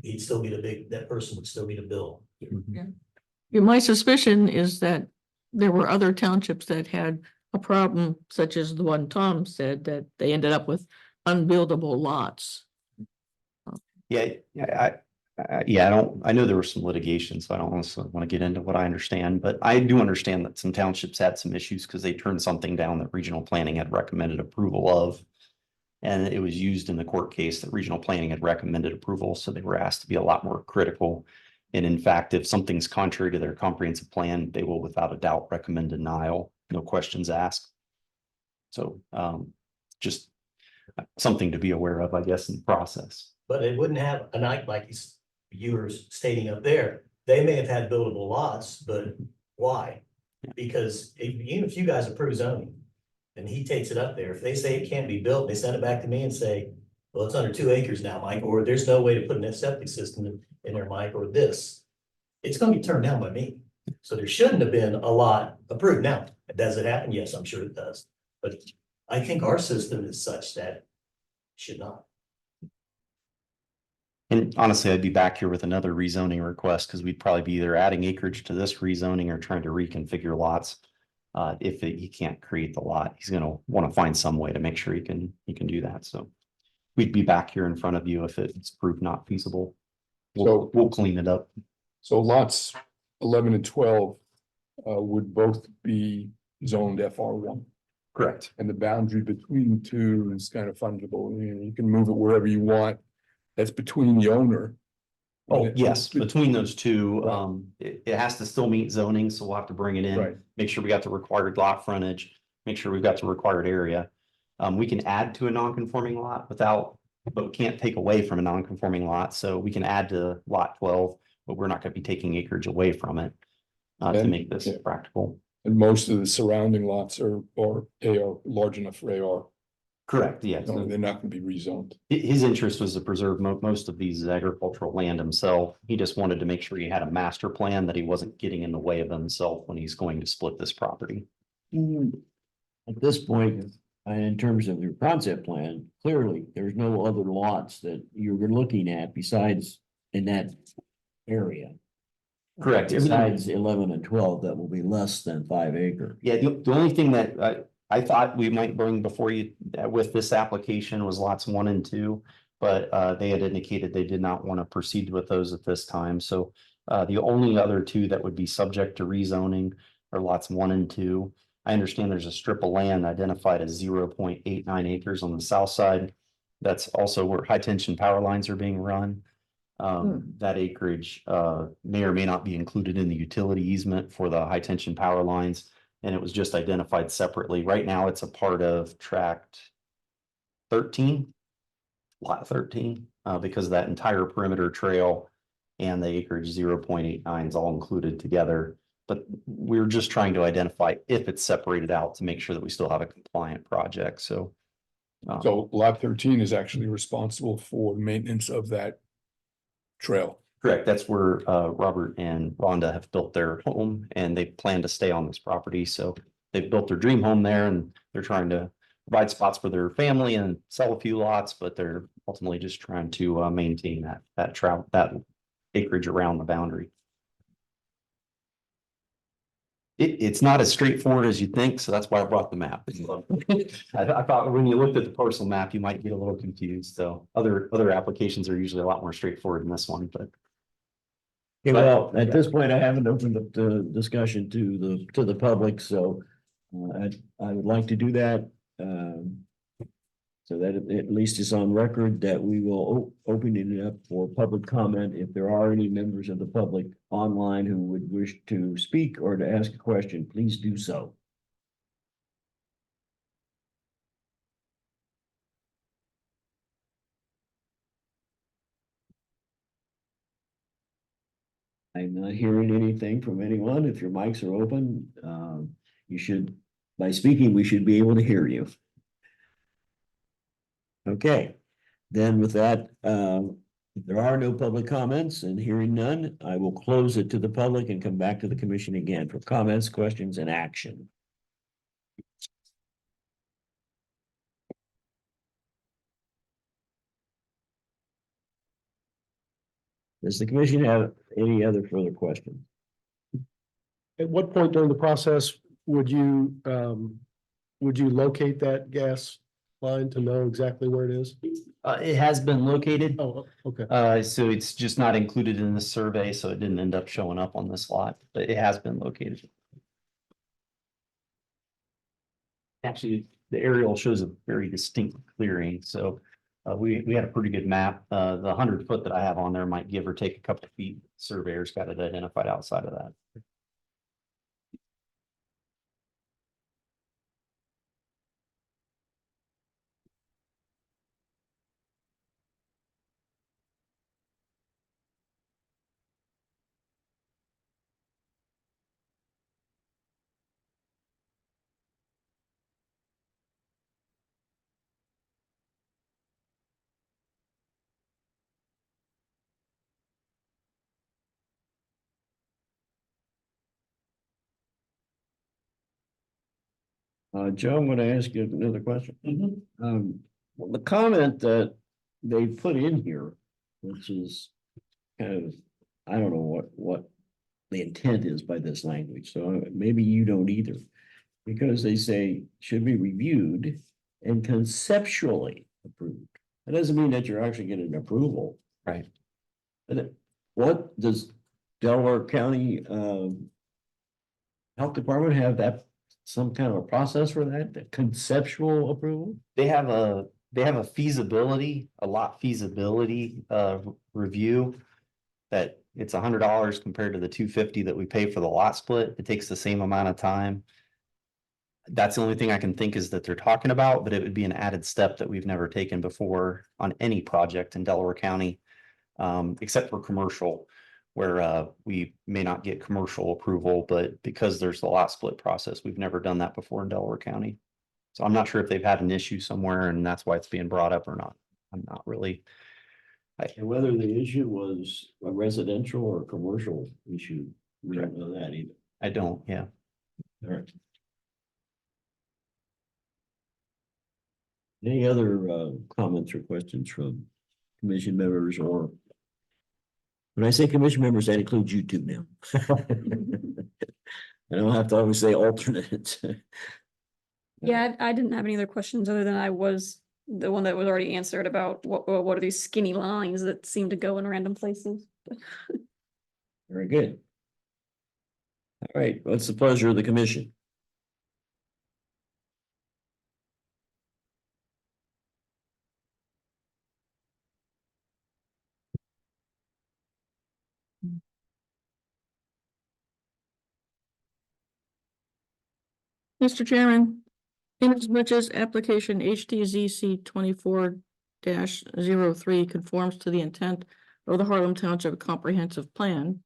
that person would still be the bill. Yeah, my suspicion is that there were other townships that had a problem, such as the one Tom said, that they ended up with unbuildable lots. Yeah, I know there was some litigation, so I don't necessarily want to get into what I understand, but I do understand that some townships had some issues because they turned something down that regional planning had recommended approval of. And it was used in the court case that regional planning had recommended approval, so they were asked to be a lot more critical. And in fact, if something's contrary to their comprehensive plan, they will without a doubt recommend denial, no questions asked. So just something to be aware of, I guess, in the process. But it wouldn't have a night like you were stating up there. They may have had buildable lots, but why? Because even if you guys approve zoning and he takes it up there, if they say it can't be built, they send it back to me and say, well, it's under 2 acres now, Mike, or there's no way to put a septic system in there, Mike, or this. It's gonna be turned down by me. So there shouldn't have been a lot approved. Now, does it happen? Yes, I'm sure it does. But I think our system is such that it should not. And honestly, I'd be back here with another rezoning request because we'd probably be either adding acreage to this rezoning or trying to reconfigure lots. If he can't create the lot, he's gonna want to find some way to make sure he can do that. So we'd be back here in front of you if it's proved not feasible. We'll clean it up. So lots 11 and 12 would both be zoned FR1. Correct. And the boundary between the two is kind of fungible. You can move it wherever you want. That's between the owner. Oh, yes, between those two, it has to still meet zoning, so we'll have to bring it in. Right. Make sure we got the required lot frontage, make sure we've got the required area. We can add to a non-conforming lot but we can't take away from a non-conforming lot, so we can add to lot 12, but we're not gonna be taking acreage away from it. To And- make this yeah. practical. And most of the surrounding lots are AR, large enough for AR. Correct, yes. So they're not gonna be rezoned. His interest was to preserve most of these agricultural land himself. He just wanted to make sure he had a master plan that he wasn't getting in the way of himself when he's going to split this property. At this point, in terms of your concept plan, clearly, there's no other lots that you're looking at besides in that area. Correct. Besides 11 and 12, that will be less than 5 acre. Yeah, the only thing that I thought we might bring before you with this application was lots 1 and 2. But they had indicated they did not want to proceed with those at this time. So the only other 2 that would be subject to rezoning are lots 1 and 2. I understand there's a strip of land identified as 0.89 acres on the south side. That's also where high tension power lines are being run. That acreage may or may not be included in the utility easement for the high tension power lines. And it was just identified separately. Right now, it's a part of tract 13, lot 13, because that entire perimeter trail and the acreage 0.89 is all included together. But we're just trying to identify if it's separated out to make sure that we still have a compliant project. So So lot 13 is actually responsible for maintenance of that trail. correct. That's where Robert and Rhonda have built their home and they plan to stay on this property. So they've built their dream home there and they're trying to provide spots for their family and sell a few lots, but they're ultimately just trying to maintain that acreage around the boundary. It's not as straightforward as you think, so that's why I brought the map. I thought when you looked at the parcel map, you might get a little confused. So other applications are usually a lot more straightforward than this one, but. Okay, well, at this point, I haven't opened up the discussion to the public, so I would like to do that. So that at least it's on record that we will open it up for public comment. If there are any members of the public online who would wish to speak or to ask a question, please do so. I'm not hearing anything from anyone. If your mics are open, you should, by speaking, we should be able to hear you. Okay, then with that, if there are no public comments and hearing none, I will close it to the public and come back to the commission again for comments, questions, and action. Does the commission have any other further questions? At what point during the process would you locate that gas line to know exactly where it is? It has been located. Oh, okay. So it's just not included in the survey, so it didn't end up showing up on this lot, but it has been located. Actually, the aerial shows a very distinct clearing, so we had a pretty good map. The 100 foot that I have on there might give or take a couple of feet. Surveyors got it identified outside of that. Joe, I'm gonna ask you another question. Well, the comment that they put in here, which is kind of, I don't know what the intent is by this language, so maybe you don't either. Because they say should be reviewed and conceptually approved. That doesn't mean that you're actually getting approval. Right. What does Delaware County Health Department have that, some kind of a process for that, the conceptual approval? They have a feasibility, a lot feasibility review. That it's $100 compared to the $250 that we pay for the lot split. It takes the same amount of time. That's the only thing I can think is that they're talking about, but it would be an added step that we've never taken before on any project in Delaware County. Except for commercial, where we may not get commercial approval, but because there's the lot split process, we've never done that before in Delaware County. So I'm not sure if they've had an issue somewhere and that's why it's being brought up or not. I'm not really. And whether the issue was a residential or commercial issue, we don't know that either. I don't, yeah. All right. Any other comments or questions from commission members, or when I say commission members, that includes you two now. I don't have to always say alternate. Yeah, I didn't have any other questions other than I was the one that was already answered about what are these skinny lines that seem to go in random places. Very good. All right, what's the pleasure of the commission? Mr. Chairman, inasmuch as application HTZC 24-03 conforms to the intent of the Harlem Township Comprehensive Plan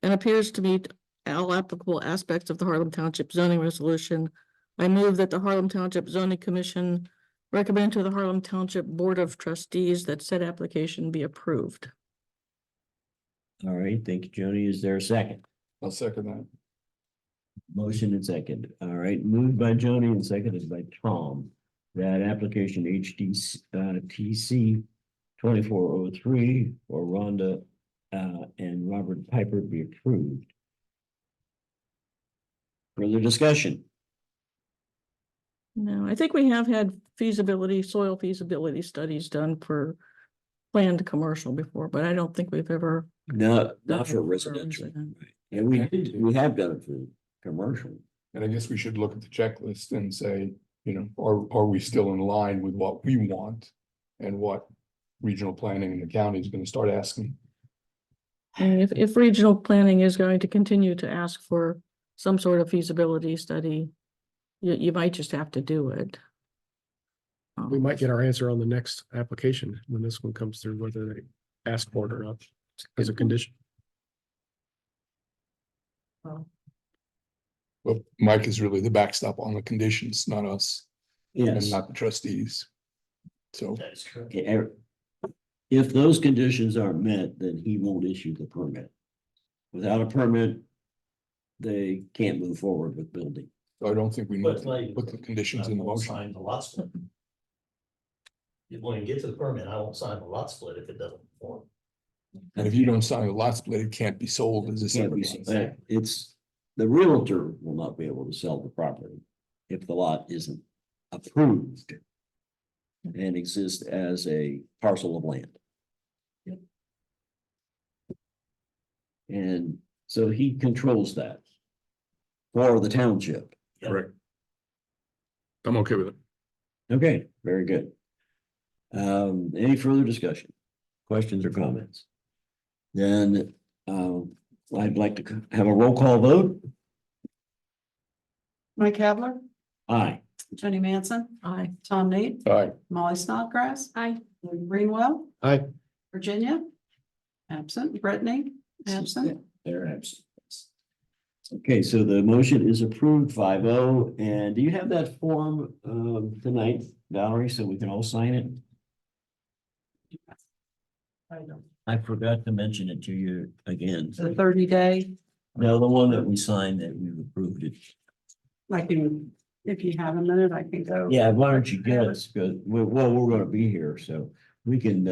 and appears to meet all applicable aspects of the Harlem Township zoning resolution, I move that the Harlem Township Zoning Commission recommend to the Harlem Township Board of Trustees that said application be approved. All right, thank you, Joni. Is there a second? I'll second that. Motion and second. All right, moved by Joni and seconded by Tom. That application TC 2403 for Rhonda and Robert Piper be approved. Further discussion? No, I think we have had soil feasibility studies done for planned commercial before, but I don't think we've ever. No, done not it for residential. resident. And we have done it for commercial. And I guess we should look at the checklist and say, you know, are we still in line with what we want? And what regional planning in the county is going to start asking? And if regional planning is going to continue to ask for some sort of feasibility study, you might just have to do it. We might get our answer on the next application when this one comes through, whether they ask for it or not as a condition. But Mike is really the backstop on the conditions, not us, and Yes. not the trustees. So That is correct. Okay, if those conditions aren't met, then he won't issue the permit. Without a permit, they can't move forward with building. I don't think we need But it's not to even- put the conditions I in the won't motion. sign the lot split. When you get to the permit, I won't sign the lot split if it doesn't perform. And if you don't sign a lot split, it can't be sold as a Can't be, separate. it's, the realtor will not be able to sell the property if the lot isn't approved. and exist as a parcel of land. And so he controls that for the township. Correct. I'm okay with it. Okay, very good. Any further discussion, questions or comments? Then, I'd like to have a roll call vote. Mike Kavler, Aye. Jenny Manson, Aye. Tom Need, All right. Molly Snodgrass, Aye. Louis Greenwell, Aye. Virginia, absent, Brittany, absent. They're absent. Okay, so the motion is approved 5-0. And do you have that form tonight, Valerie, so we can all sign it? I forgot to mention it to you again. The 30-day, No, the one that we signed that we've approved it. I can, if you have a minute, I can go. Yeah, why don't you get us, because, well, we're gonna be here, so we can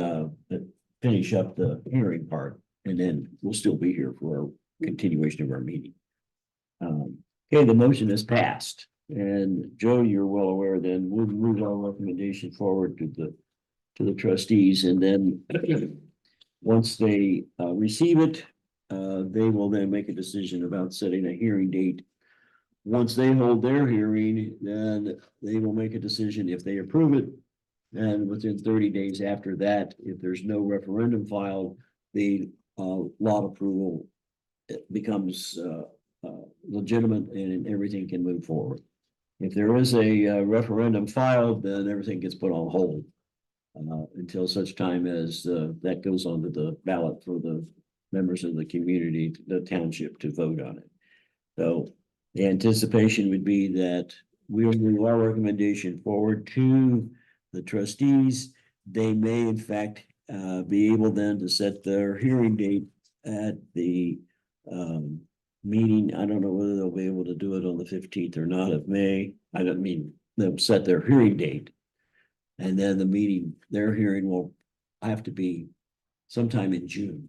finish up the hearing part, and then we'll still be here for a continuation of our meeting. Okay, the motion is passed, and Joe, you're well aware, then we'll move our recommendation forward to the trustees, and then once they receive it, they will then make a decision about setting a hearing date. Once they hold their hearing, then they will make a decision if they approve it. And within 30 days after that, if there's no referendum filed, the lot approval becomes legitimate and everything can move forward. If there is a referendum filed, then everything gets put on hold until such time as that goes onto the ballot for the members of the community, the township, to vote on it. So the anticipation would be that we will move our recommendation forward to the trustees. They may in fact be able then to set their hearing date at the meeting. I don't know whether they'll be able to do it on the 15th or not of May. I don't mean they'll set their hearing date. And then the meeting, their hearing will have to be sometime in June,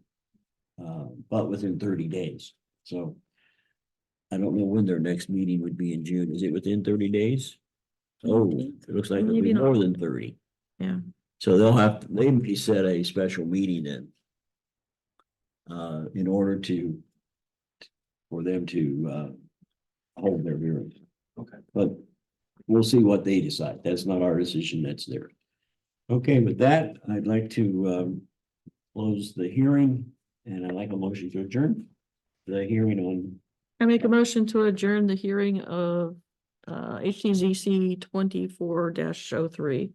but within 30 days. So I don't know when their next meeting would be in June. Is it within 30 days? Oh, it looks like it'll be Maybe not. more than 30. Yeah. So they may set a special meeting then. In order for them to hold their hearing. Okay. But we'll see what they decide. That's not our decision, that's theirs. Okay, with that, I'd like to close the hearing, and I'd like a motion to adjourn the hearing on. I make a motion to adjourn the hearing of HTZC 24-03.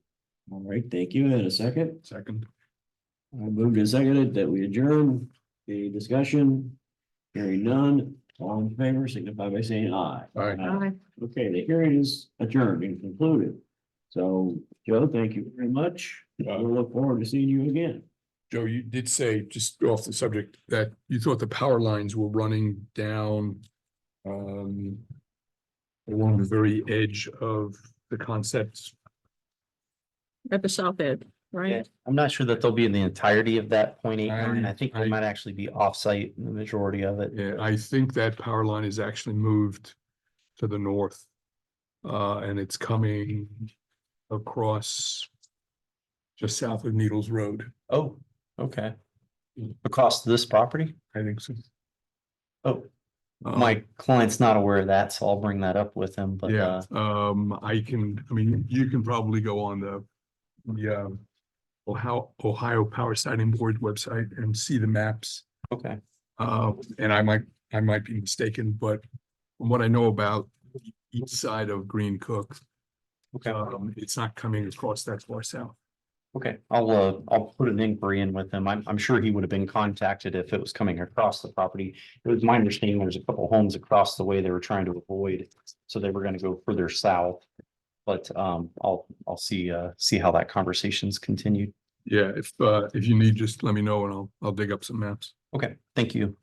All right, thank you. And a second. Second. I moved and seconded that we adjourn. Any discussion? Hearing none. All in favor, signify by saying aye. Aye. Aye. Okay, the hearing is adjourned and concluded. So, Joe, thank you very much. We'll look forward to seeing you again. Joe, you did say, just off the subject, that you thought the power lines were running down along the very edge of the concepts. At the south end, Yeah, right? I'm not sure that they'll be in the entirety of that 0.89. I think they I- might actually be off-site in the majority of it. Yeah, I think that power line is actually moved to the north. And it's coming across just south of Needles Road. Oh, okay. Across this property? I think so. Oh, Uh, my client's not aware of that, so I'll bring that up with him, but Yeah, I mean, you can probably go on the Ohio Power Sighting Board website and see the maps. okay. And I might be mistaken, but from what I know about the east side of Green Cook, Okay, it's not coming across that far south. okay. I'll put an inquiry in with him. I'm sure he would have been contacted if it was coming across the property. It was my understanding there's a couple homes across the way they were trying to avoid, so they were gonna go further south. But I'll see how that conversation's continued. Yeah, if you need, just let me know and I'll dig up some maps. Okay, thank you.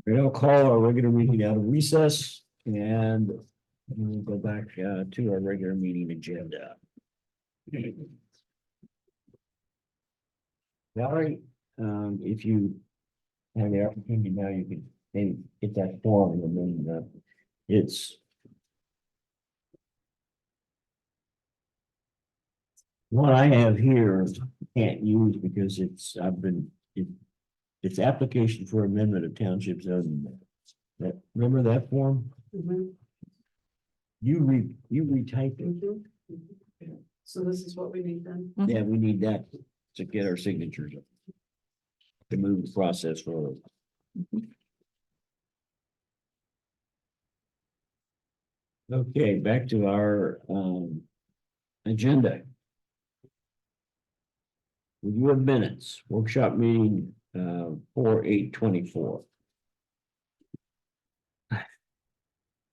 I'll call our regular meeting out of recess and we'll go back to our regular meeting agenda. Valerie, if you have the opportunity now, you can maybe get that form and then it's What I have here can't use because it's application for amendment of township zoning. Remember that form? Mhm, You retyped it. mhm, mhm. So this is what we need then. Yeah, we need that to get our signatures up. To move the process forward. Okay, back to our agenda. Review of minutes, workshop meeting 4/8/24.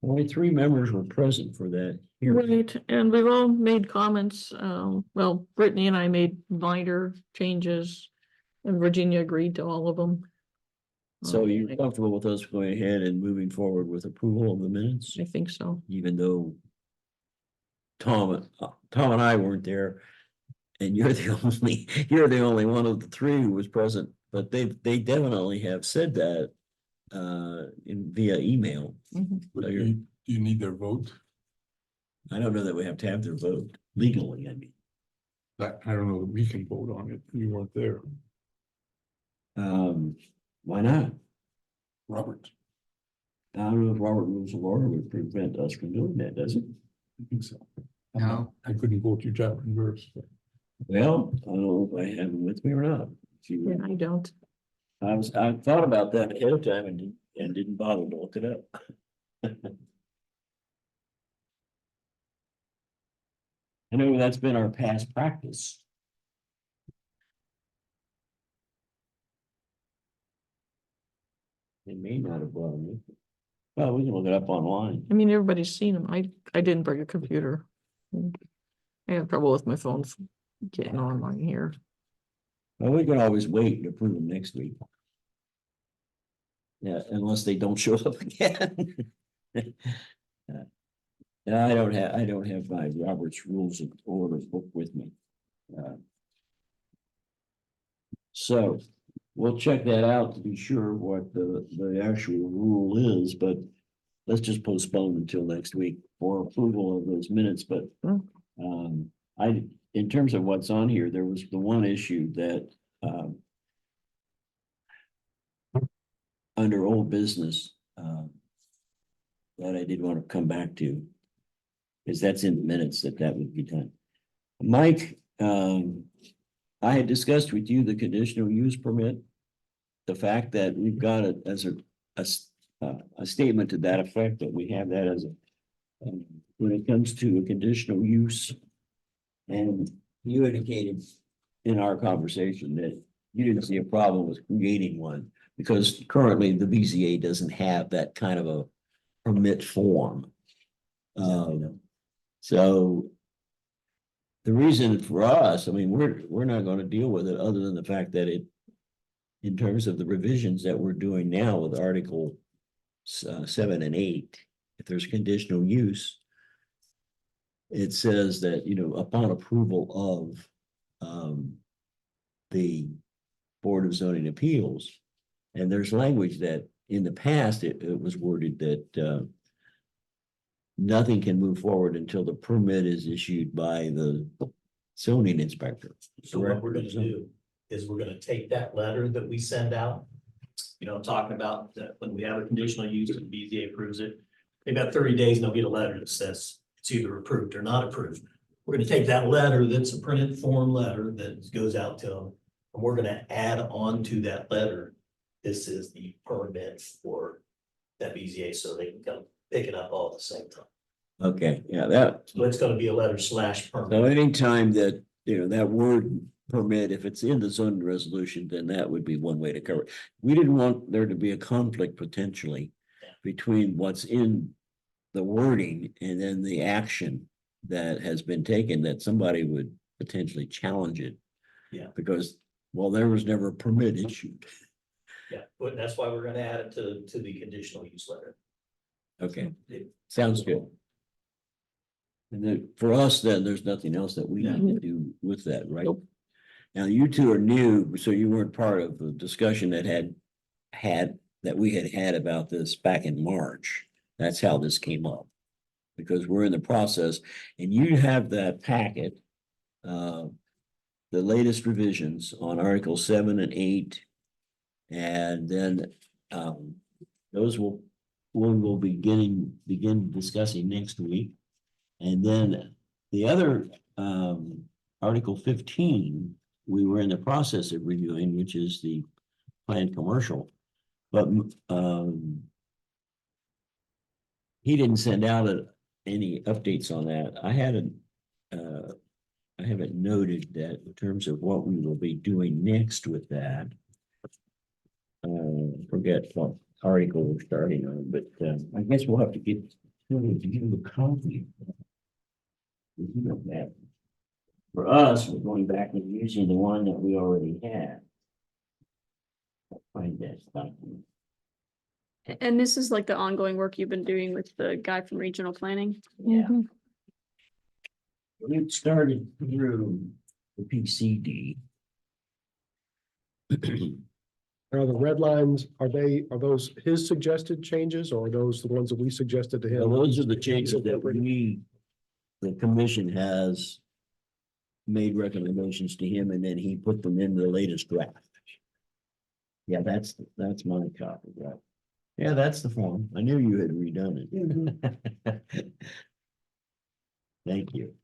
Only 3 members were present for that hearing. Right, and we've all made comments, well, Brittany and I made minor changes. And Virginia agreed to all of them. So you're comfortable with us going ahead and moving forward with approval of the minutes, I think so. even though Tom and I weren't there, and you're the only one of the 3 who was present, but they definitely have said that in via email. Mhm. So Do you're, you need their vote? I don't know that we have to have their vote legally, I mean. I don't know that we can vote on it. You weren't there, Why not? Robert. I don't know if Robert Rules of Order would prevent us from doing that, does it? I think so. I couldn't vote you chapter and verse. Well, I don't know if I have them with me or not. If you- Yeah, I don't. I thought about that ahead of time and didn't bother to look it up. I know that's been our past practice. They may not have brought me. Well, we can look it up online. I mean, everybody's seen them. I didn't bring a computer. I have trouble with my phone getting online here. Well, we can always wait and approve them next week. Yeah, unless they don't show up again. I don't have my Robert's Rules of Order book with me. So we'll check that out to be sure what the actual rule is, but let's just postpone until next week for approval of those minutes, but in terms of what's on here, there was the one issue that under old business that I did want to come back to, because that's in the minutes that would be done. Mike, I had discussed with you the conditional use permit. The fact that we've got it as a statement to that effect, that we have that as when it comes to a conditional use. And you indicated in our conversation that you didn't see a problem with creating one, because currently the BZA doesn't have that kind of a permit form. So the reason for us, I mean, we're not going to deal with it other than the fact that in terms of the revisions that we're doing now with Article 7 and 8, if there's conditional use, it says that, upon approval of the Board of Zoning Appeals, and there's language that in the past, it was worded that nothing can move forward until the permit is issued by the zoning inspector. So what we're gonna do is we're gonna take that letter that we send out. Talking about that when we have a conditional use and BZA approves it, they've got 30 days and they'll get a letter that says it's either approved or not approved. We're gonna take that letter, that's a printed form letter that goes out to them, and we're gonna add on to that letter. This is the permit for that BZA, so they can come pick it up all at the same time. Okay, yeah, So it's gonna be a letter / so permit. anytime that, that word permit, if it's in the zoning resolution, then that would be one way to cover it. We didn't want there to be a conflict potentially between what's in the wording and then the action that has been taken, that somebody would potentially challenge it. Yeah. Because, well, there was never a permit issued. Yeah, but that's why we're gonna add it to the conditional use letter. Okay, sounds good. And then for us, then there's nothing else that we need to do with that, right? Nope. Now, you two are new, so you weren't part of the discussion that we had about this back in March. That's how this came up. Because we're in the process, and you have that packet the latest revisions on Article 7 and 8. And then, those we will begin discussing next week. And then the other, Article 15, we were in the process of reviewing, which is the planned commercial. But, he didn't send out any updates on that. I haven't noted that in terms of what we will be doing next with that. Forget what article we're starting on, but I guess we'll have to give a copy of that. For us, we're going back and using the one that we already had. I'll find that document. And this is like the ongoing work you've been doing with the guy from regional planning? Yeah. Mhm. It started through the PCD. Are the red lines, are those his suggested changes or are those the ones that we suggested to him? Well, those are the changes that the commission has made recommendations to him, and then he put them in the latest draft. Yeah, that's my copy, right? Yeah, that's the form. I knew you had redone it. Thank you.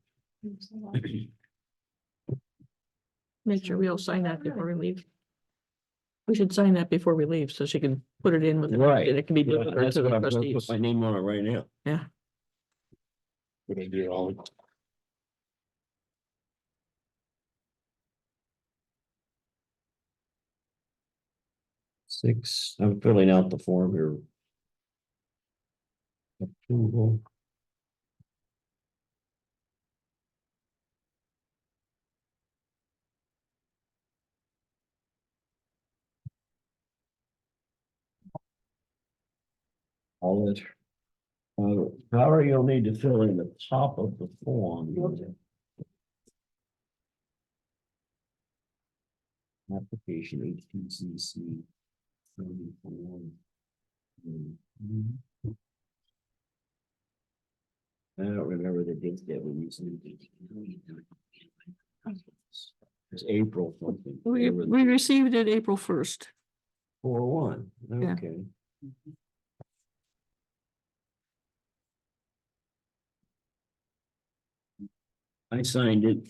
Make sure we all sign that before we leave. We should sign that before we leave, so she can put it in with, Right. and it can be Yeah, delivered that's to what the I'm gonna trustees. put my name on it right now. Yeah. We're gonna do it all. Six, I'm filling out the form here. Approval. All it. However, you'll need to fill in the top of the form. Application HTCC. 34. I don't remember the date that we used. It's April something. We received it April 1st. 4/1, Yeah. okay. I signed it.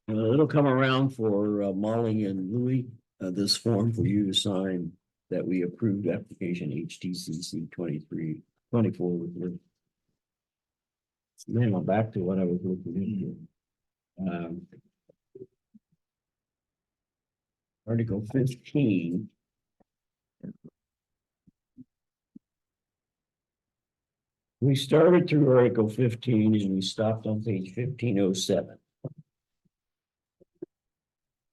It'll come around for Molly and Louis, this form for you to sign that we approved application HTCC 2324 with you. Now back to what I was looking into. Article 15. We started through Article 15 and we stopped on page 1507.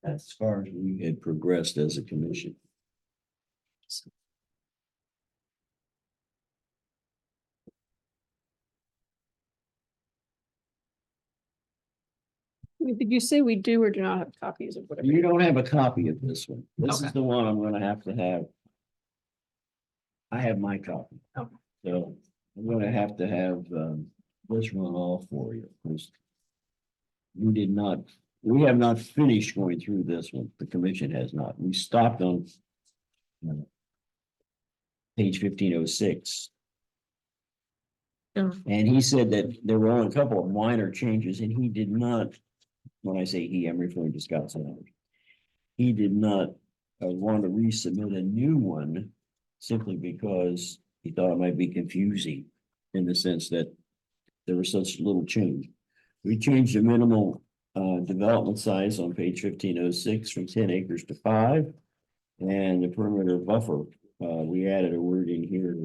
That's as far as we had progressed as a commission. Did you say we do or do not have copies of whatever? You don't have a copy of this one. This is Okay. the one I'm gonna have to have. I have my copy. Okay. So I'm gonna have to have this one all for you, because we have not finished going through this one. The commission has not. We stopped on page 1506. Yeah. And he said that there were only a couple of minor changes, and he did not, when I say he, I'm referring to Scott Sanders. He did not want to resubmit a new one simply because he thought it might be confusing in the sense that there was such little change. We changed the minimal development size on page 1506 from 10 acres to 5. And the perimeter buffer, we added a word in here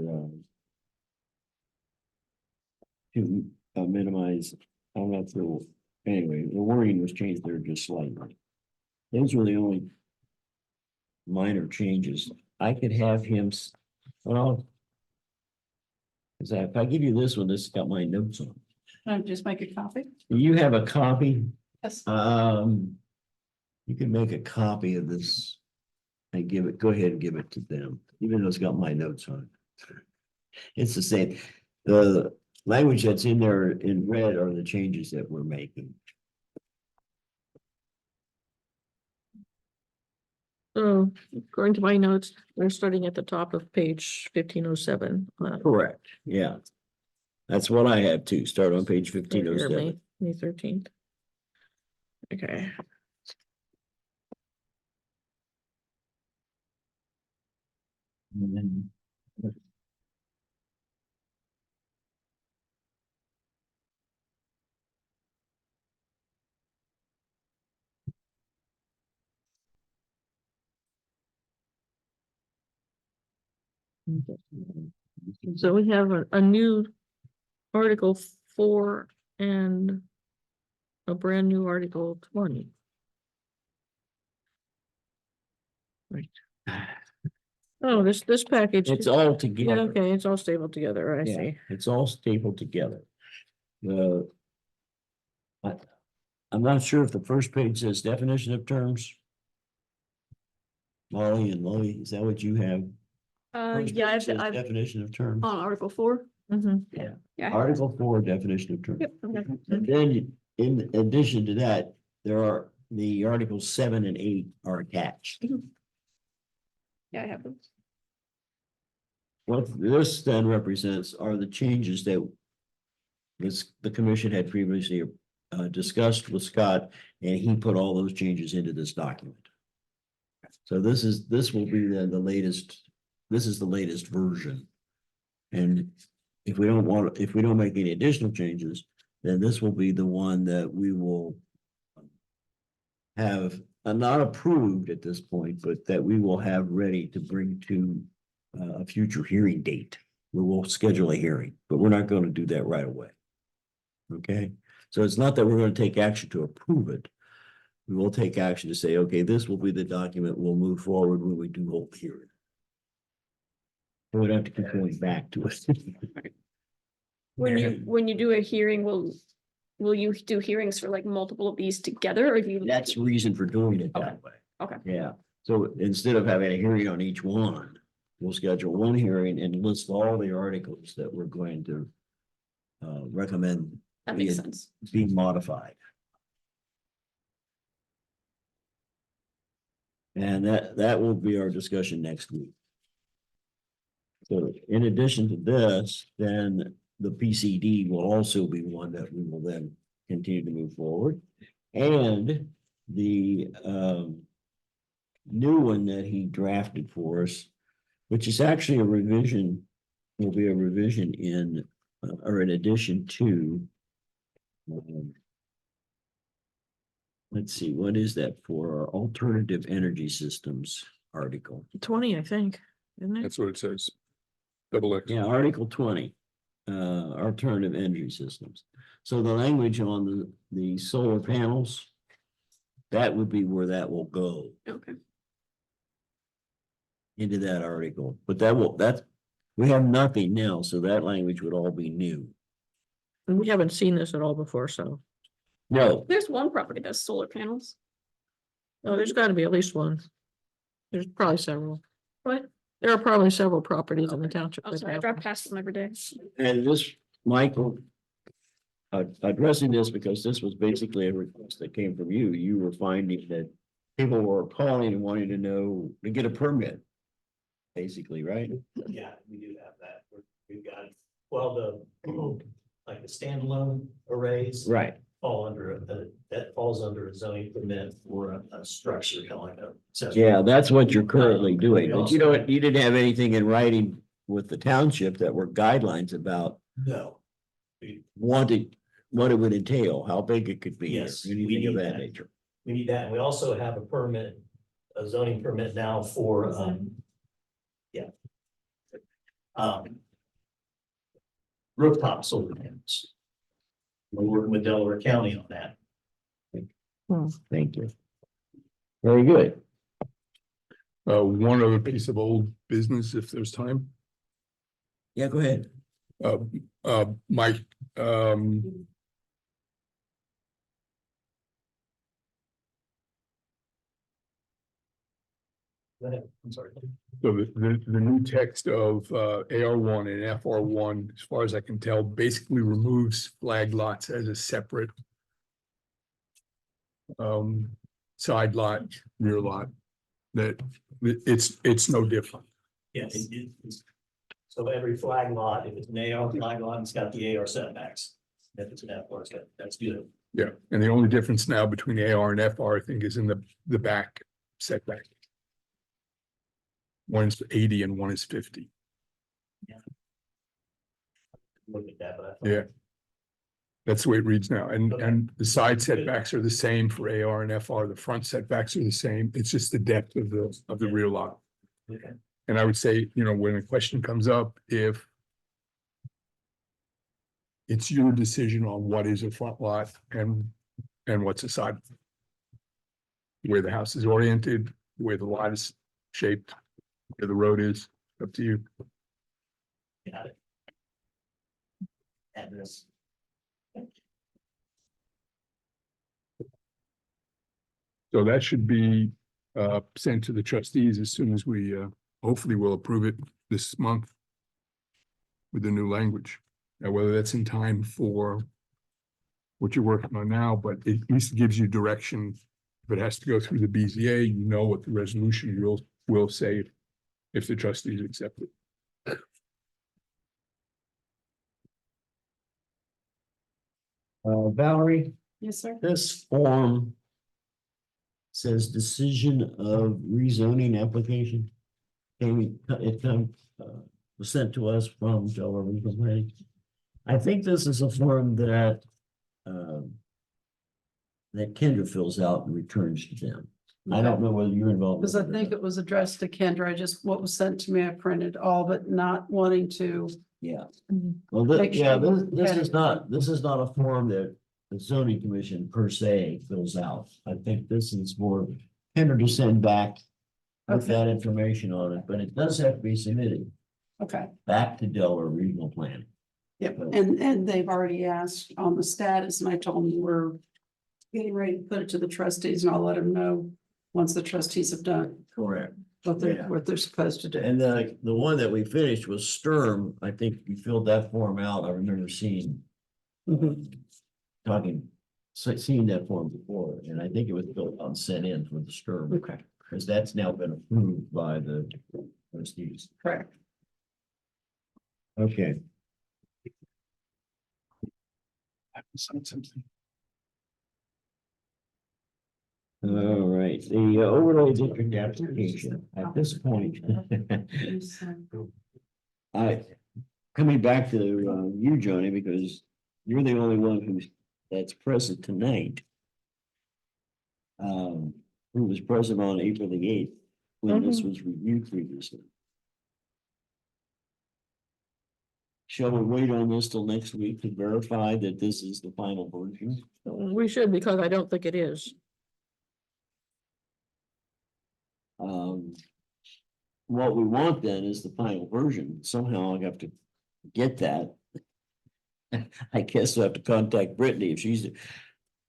to minimize, I'm not sure, anyway, the wording was changed there just slightly. Those were the only minor changes. I could have him, well, if I give you this one, this has got my notes on. Can I just make a copy? You have a copy? Yes. You can make a copy of this and go ahead and give it to them, even though it's got my notes on it. It's the same. The language that's in there in red are the changes that we're making. So according to my notes, we're starting at the top of page 1507. Correct, yeah. That's what I have too. Start on page 1507. May 13th. Okay. And then- So we have a new Article 4 and a brand new Article 20. Right. Oh, this package. It's all Yeah, together. okay, it's all stable together, I Yeah, see. it's all stapled together. The. I'm not sure if the first page says definition of terms. Molly and Lily, is that what you have? First Yeah, page says I've definition of terms. on Article 4. Mhm. Yeah. I have Article 4, definition of terms. Yep, okay. And then in addition to that, there are the Articles 7 and 8 are attached. Yeah, I have those. What this then represents are the changes that the commission had previously discussed with Scott, and he put all those changes into this document. So this will be the latest, this is the latest version. And if we don't make any additional changes, then this will be the one that we will have not approved at this point, but that we will have ready to bring to a future hearing date. We will schedule a hearing, but we're not going to do that right away. Okay, so it's not that we're going to take action to approve it. We will take action to say, okay, this will be the document we'll move forward when we do hold the hearing. We don't have to keep going back to it. When you do a hearing, will you do hearings for like multiple of these together, or do you? That's the reason for doing it that way. Okay. Yeah, so instead of having a hearing on each one, we'll schedule one hearing and list all the articles that we're going to recommend That makes sense. be modified. And that will be our discussion next week. So in addition to this, then the PCD will also be one that we will then continue to move forward. And the new one that he drafted for us, which is actually a revision, will be a revision in or in addition to let's see, what is that for? Our alternative energy systems article? 20, I think, isn't it? That's what it says. Double X. Yeah, Article 20, alternative energy systems. So the language on the solar panels, that would be where that will go Okay. into that article. But we have nothing now, so that language would all be new. And we haven't seen this at all before, so, No, There's one property that's solar panels. oh, there's gotta be at least one. There's probably several. What? There are probably several properties in the township. Oh, that sorry, I have drive them. past them every day. and this, Michael, addressing this because this was basically a request that came from you. You were finding that people were calling and wanting to know, to get a permit. Basically, right? Yeah, we do have that. We've got, well, like the standalone arrays. Right. Fall under, that falls under a zoning permit for a structure, kind of like a. Yeah, that's what you're currently doing, We but also- you didn't have anything in writing with the township that were guidelines about No. what it would entail, how big it could be, or Yes, we anything of need that that. nature. We need that. And we also have a permit, a zoning permit now for, yeah. Rooftop solar panels. We're working with Delaware County on that. Thank you. Very good. One other piece of old business, if there's time. Yeah, go ahead. Mike, Go ahead. I'm sorry. so the new text of AR1 and FR1, as far as I can tell, basically removes flag lots as a separate side lot, rear lot. that it's no different. Yes. So every flag lot, if it's an AR flag lot, it's got the AR setbacks. If it's an FR, that's good. Yeah, and the only difference now between AR and FR, I think, is in the back setback. One's 80 and one is 50. Look at that, but I thought. Yeah. That's the way it reads now. And the side setbacks are the same for AR and FR. The front setbacks are the same. It's just the depth of the rear lot. Okay. And I would say, you know, when a question comes up, if it's your decision on what is a front lot and what's a side. Where the house is oriented, where the lot is shaped, where the road is, up to you. Got it. Address. So that should be sent to the trustees as soon as we hopefully will approve it this month. With the new language. Now, whether that's in time for what you're working on now, but it at least gives you direction. If it has to go through the BZA, you know what the resolution will say if the trustees accept it. Valerie, Yes, sir. this form says decision of rezoning application. Was sent to us from Delaware Regional Planning. I think this is a form that that Kendra fills out and returns to them. I don't know whether you're involved. Because I think it was addressed to Kendra, what was sent to me, I printed all, but not wanting to. Yeah, Mhm. well, Make yeah, sure this we is not a form that the zoning commission per se fills out. I think this is more Kendra to send back with Okay. that information on it, but it does have to be submitted Okay, back to Delaware Regional Planning. yep, and they've already asked on the status, and I told them we're getting ready to put it to the trustees, and I'll let them know once the trustees have done Correct. what Yeah. they're supposed to do. And the one that we finished was Sturm. I think you filled that form out. I remember seeing, Mhm. seeing that form before, and I think it was filled out and sent in for the Sturm. Okay, Because that's now been approved by the trustees. correct. Okay, Something. all right, the overlay district application at this point. Coming back to you, Johnny, because you're the only one that's present tonight. Who was present on April the 8th when this was reviewed previously. Shall we wait on this till next week to verify that this is the final version? We should, because I don't think it is. What we want then is the final version. Somehow I have to get that. I guess I have to contact Brittany if she's,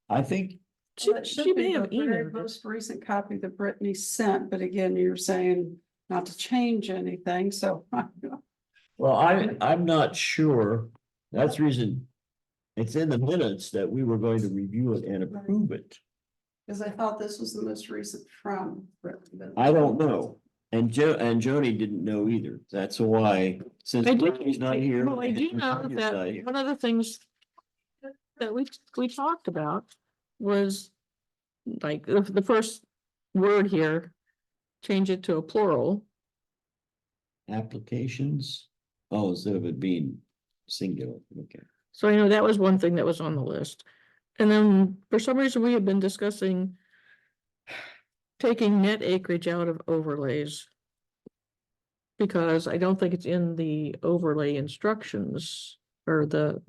I think, She may have The very emailed it. most recent copy that Brittany sent, but again, you're saying not to change anything, so. well, I'm not sure. That's the reason it's in the minutes that we were going to review it and approve it. Because I thought this was the most recent from Brittany. but- I don't know. And Joni didn't know either. That's why, since I do, Brittany's not here. well, I do and know Sonia's not that here. one of the things that we talked about was like the first word here, change it to a plural. Applications, oh, instead of it being singular, okay. So I know that was one thing that was on the list. And then for some reason, we had been discussing taking net acreage out of overlays. Because I don't think it's in the overlay instructions or the,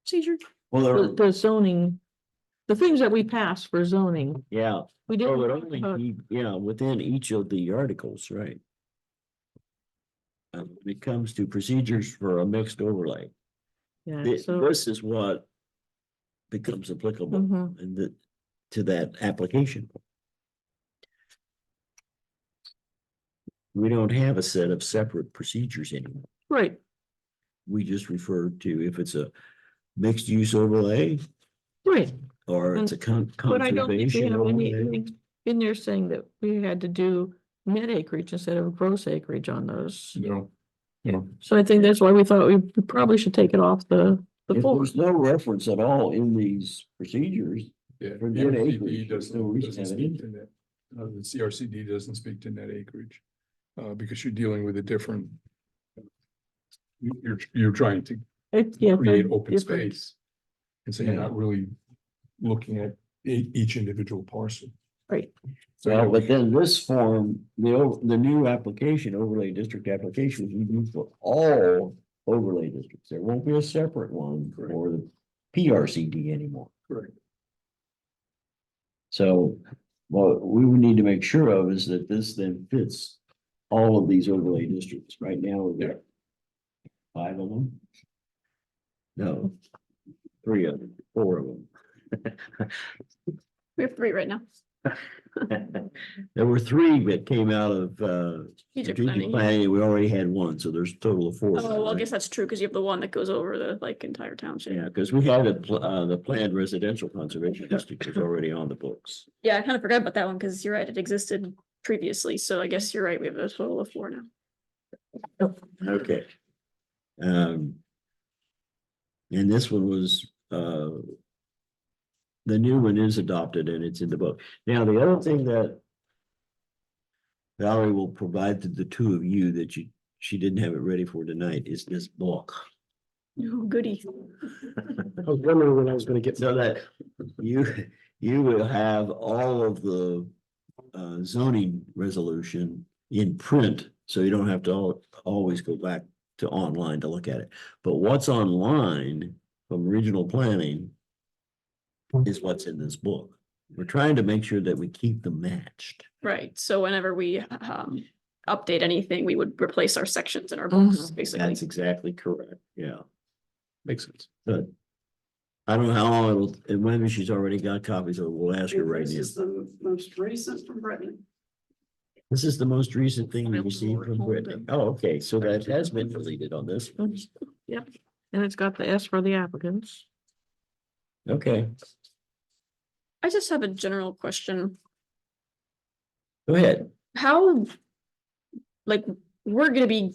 procedure, Well, the zoning, the things that we pass for zoning. yeah, We oh, it didn't. only be, within each of the articles, right? When it comes to procedures for a mixed overlay, Yeah, this so. is what becomes applicable Mhm. in to that application. We don't have a set of separate procedures anymore. Right, We just refer to if it's a mixed use overlay right. or it's a But I don't think we conservation have overlay. anything in there saying that we had to do net acreage instead of gross acreage on those. You know, So I think that's why we thought we probably should take it off the If form. there's no reference at all in these procedures, yeah. For the net MCD acreage, there's no reason to have it speak in to net. The CRCD doesn't speak to net acreage, because you're dealing with a different. You're trying to Yeah, create they're open different. space. And so you're Yeah. not really looking at each individual parcel. Right. So well, you- but then this form, the new application, overlay district application, we do for all overlay districts. There won't be a separate one Correct. for the PRCD anymore. Correct. So what we would need to make sure of is that this then fits all of these overlay districts. Right now, we've got 5 of them. No, 3 of them, 4 of them. We have 3 right now. There were 3 that came out of Strategic strategic planning. planning. We already had 1, so there's a total of 4. Oh, well, I right? guess that's true, because you have the one that goes over the like entire township. Yeah, because we had the planned residential conservation district was already on the books. Yeah, I kind of forgot about that one, because you're right, it existed previously, so I guess you're right, we have a total of 4 now. Okay. And this one was, the new one is adopted and it's in the book. Now, the other thing that Valerie will provide to the 2 of you that she didn't have it ready for tonight is this book. Oh, goody. I was wondering when I was gonna get. So that you will have all of the zoning resolution in print, so you don't have to always go back to online to look at it. But what's online from regional planning is what's in this book. We're trying to make sure that we keep them matched. Right, so whenever we update anything, we would replace our sections in our books, basically. That's exactly correct, yeah. Makes sense. But I don't know how long it'll, and maybe she's already got copies, or we'll ask her right This now. is the most recent from Brittany. This is the most recent thing we received from Brittany. Oh, okay, so that has been deleted on this. one. Yep, and it's got the S for the applicants. Okay, I just have a general question. go ahead. How, like, we're gonna be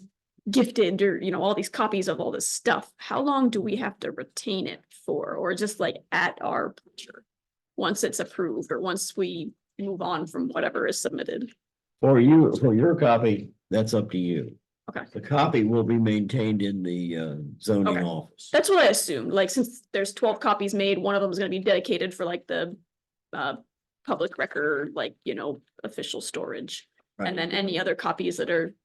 gifted or, all these copies of all this stuff. How long do we have to retain it for? Or just like at our pleasure? Once it's approved or once we move on from whatever is submitted? For your copy, that's up to you. Okay. The copy will be maintained in the zoning Okay. office. That's what I assumed, like, since there's 12 copies made, one of them is gonna be dedicated for like the public record, like, official storage. Right. And then any other copies that are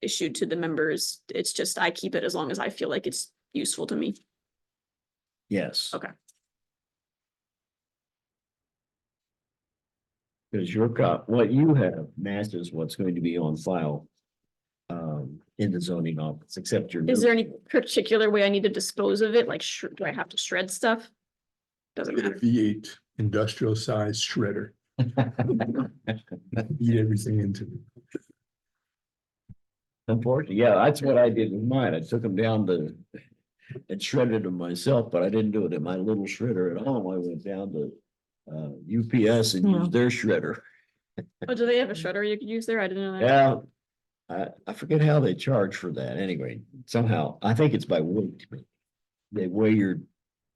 issued to the members, it's just, I keep it as long as I feel like it's useful to me. Yes. Okay. Because what you have matches what's going to be on file in the zoning office, except your. Is there any particular way I need to dispose of it? Like, do I have to shred stuff? Doesn't Get a matter. V8 industrial size shredder, eat everything into it. Unfortunately, yeah, that's what I did with mine. I took them down to and shredded them myself, but I didn't do it in my little shredder at home. I went down to UPS and Yeah. used their shredder. Oh, do they have a shredder you could use there? I didn't know that. Yeah. I forget how they charge for that. Anyway, somehow, I think it's by weight. They weigh your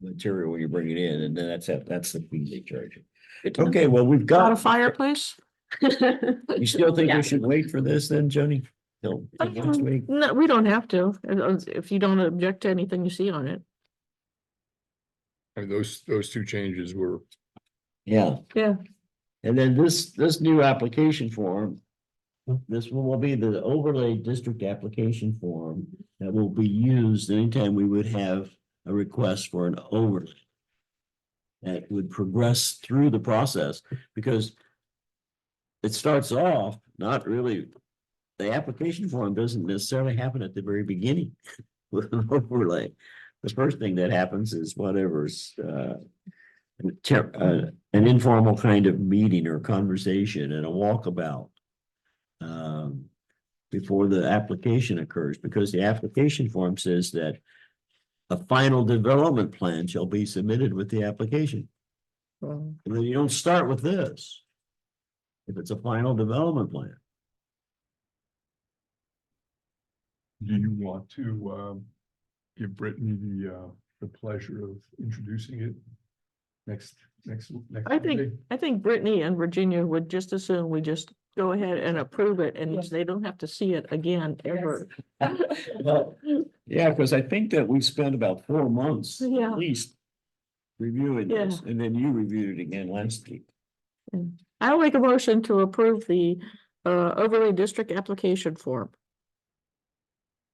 material when you bring it in, and then that's the fee they charge you. Good to know. Okay, well, we've Got a got, fireplace? you still think Yeah. we should wait for this then, Joni? Till next week? No, we don't have to, if you don't object to anything you see on it. I mean, those 2 changes were, Yeah. Yeah. And then this new application form. This one will be the overlay district application form that will be used anytime we would have a request for an overlay. That would progress through the process, because it starts off, not really, the application form doesn't necessarily happen at the very beginning with an overlay. The first thing that happens is whatever's an informal kind of meeting or conversation and a walkabout before the application occurs, because the application form says that a final development plan shall be submitted with the application. Well, And then you don't start with this. if it's a final development plan. Do you want to give Brittany the pleasure of introducing it next? I think Brittany and Virginia would just as soon we just go ahead and approve it and Yes. they don't have to see it again ever. Yeah, because I think that we spent about 4 months Yeah. at least reviewing this, and then you reviewed it again last week. I'll make a motion to approve the overlay district application form.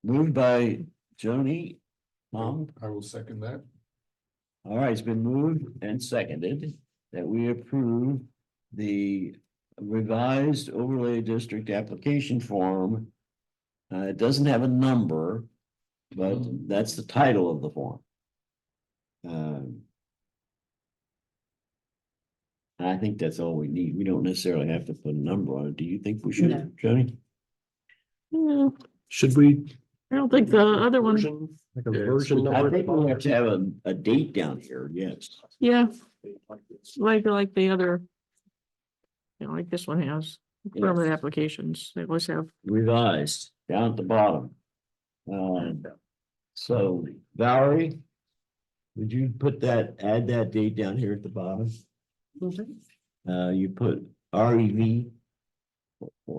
Moved by Joni. Tom, I will second that. all right, it's been moved and seconded that we approve the revised overlay district application form. It doesn't have a number, but that's the title of the form. I think that's all we need. We don't necessarily have to put a number on it. Do you think we should, No. Joni? Yeah, Should we? I don't think the other one, version, Like a Yeah, version I number? think we have to have a date down here, yes. yeah, like the other. You know, like this one has permit applications, they always have. Revised, down at the bottom. So Valerie, would you put that, add that date down here at the bottom? You put REV.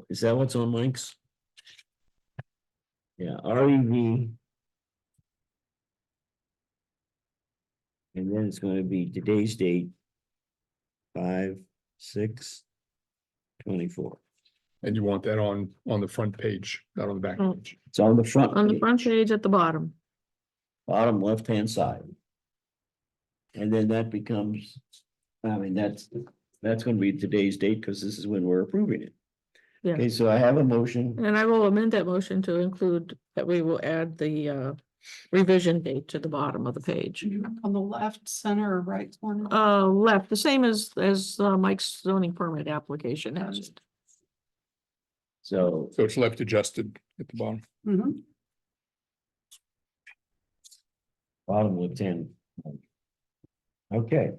Is that what's on links? Yeah, REV. And then it's gonna be today's date. 5/6/24. And you want that on the front page, not on the back Oh. page. It's on the front. On the page, front page at the bottom. Bottom left-hand side. And then that becomes, I mean, that's gonna be today's date, because this is when we're approving it. Yeah. Okay, so I have a motion. And I will amend that motion to include that we will add the revision date to the bottom of the page. On the left, center, or right corner. Left, the same as Mike's zoning permit application has it. So So it's left adjusted at the bottom. Mhm. bottom left-hand. Okay.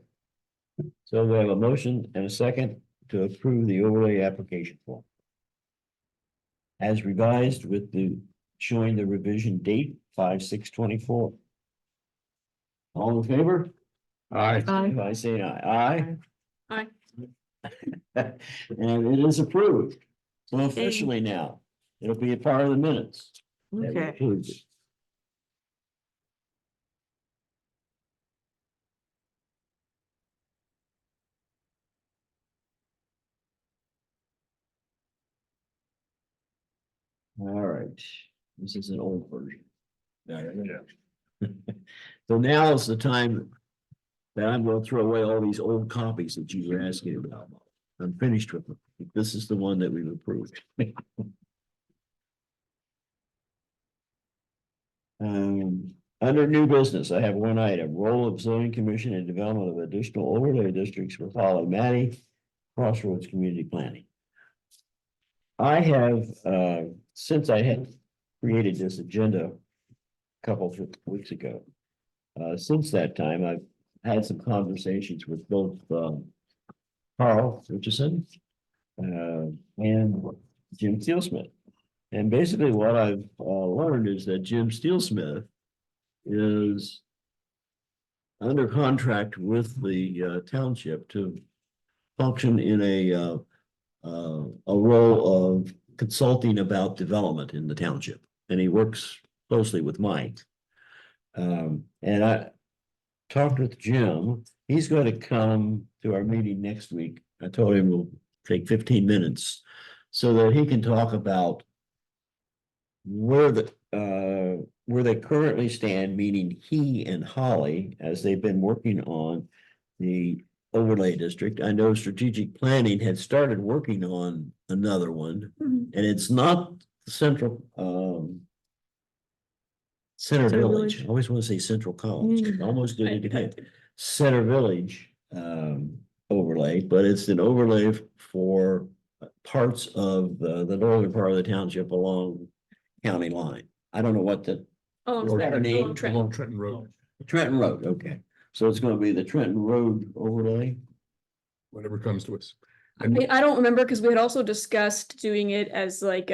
So we have a motion and a second to approve the overlay application form. As revised with showing the revision date 5/6/24. All in favor? Aye. Aye. I say aye. Aye. And it is approved. So officially now, it'll be a part of the minutes. that we Okay, approved it. All right, this is an old version. So now is the time that I'm gonna throw away all these old copies that you were asking about. I'm finished with them. This is the one that we've approved. Under new business, I have one item, role of zoning commission and development of additional overlay districts for Holly Matty, Crossroads Community Planning. I have, since I had created this agenda a couple of weeks ago, since that time, I've had some conversations with both, Carl Richardson, and Jim Steelsmith. And basically what I've, learned is that Jim Steelsmith is under contract with the, township to function in a role of consulting about development in the township, and he works closely with Mike. And I talked with Jim, he's going to come to our meeting next week. I told him we'll take 15 minutes so that he can talk about where they currently stand, meaning he and Holly, as they've been working on the overlay district. I know strategic planning had started working on another one, Mhm. and it's not central, Center Center Village. Village. I always want to say Central College. Mm. I almost did it again. Center Village, overlay, but it's an overlay for parts of the northern part of the township along county line. I don't know what the Oh, Or sorry, name, along Trenton. Along Trenton Road, Trenton Road, okay. So it's gonna be the Trenton Road overlay. whatever comes to us. I don't remember because we had also discussed doing it as like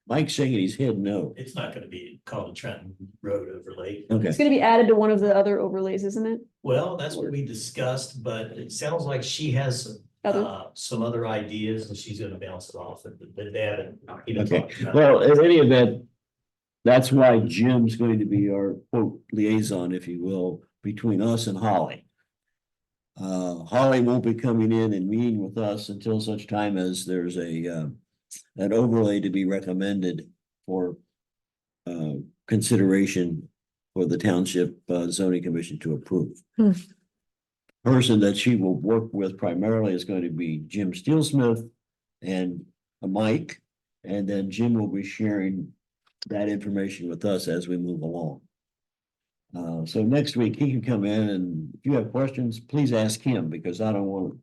Mike's shaking his head no. It's not gonna be called a Trenton Road overlay. Okay. it's gonna be added to one of the other overlays, isn't it? Well, that's what we discussed, but it sounds like she has some other ideas and she's gonna bounce it off, but they haven't even Okay, talked about it. well, in any event, that's why Jim's going to be our quote liaison, if you will, between us and Holly. Holly won't be coming in and meeting with us until such time as there's an overlay to be recommended for consideration for the township zoning commission to approve. Hmm. Person that she will work with primarily is going to be Jim Steelsmith and Mike, and then Jim will be sharing that information with us as we move along. So next week he can come in, and if you have questions, please ask him, because I don't want to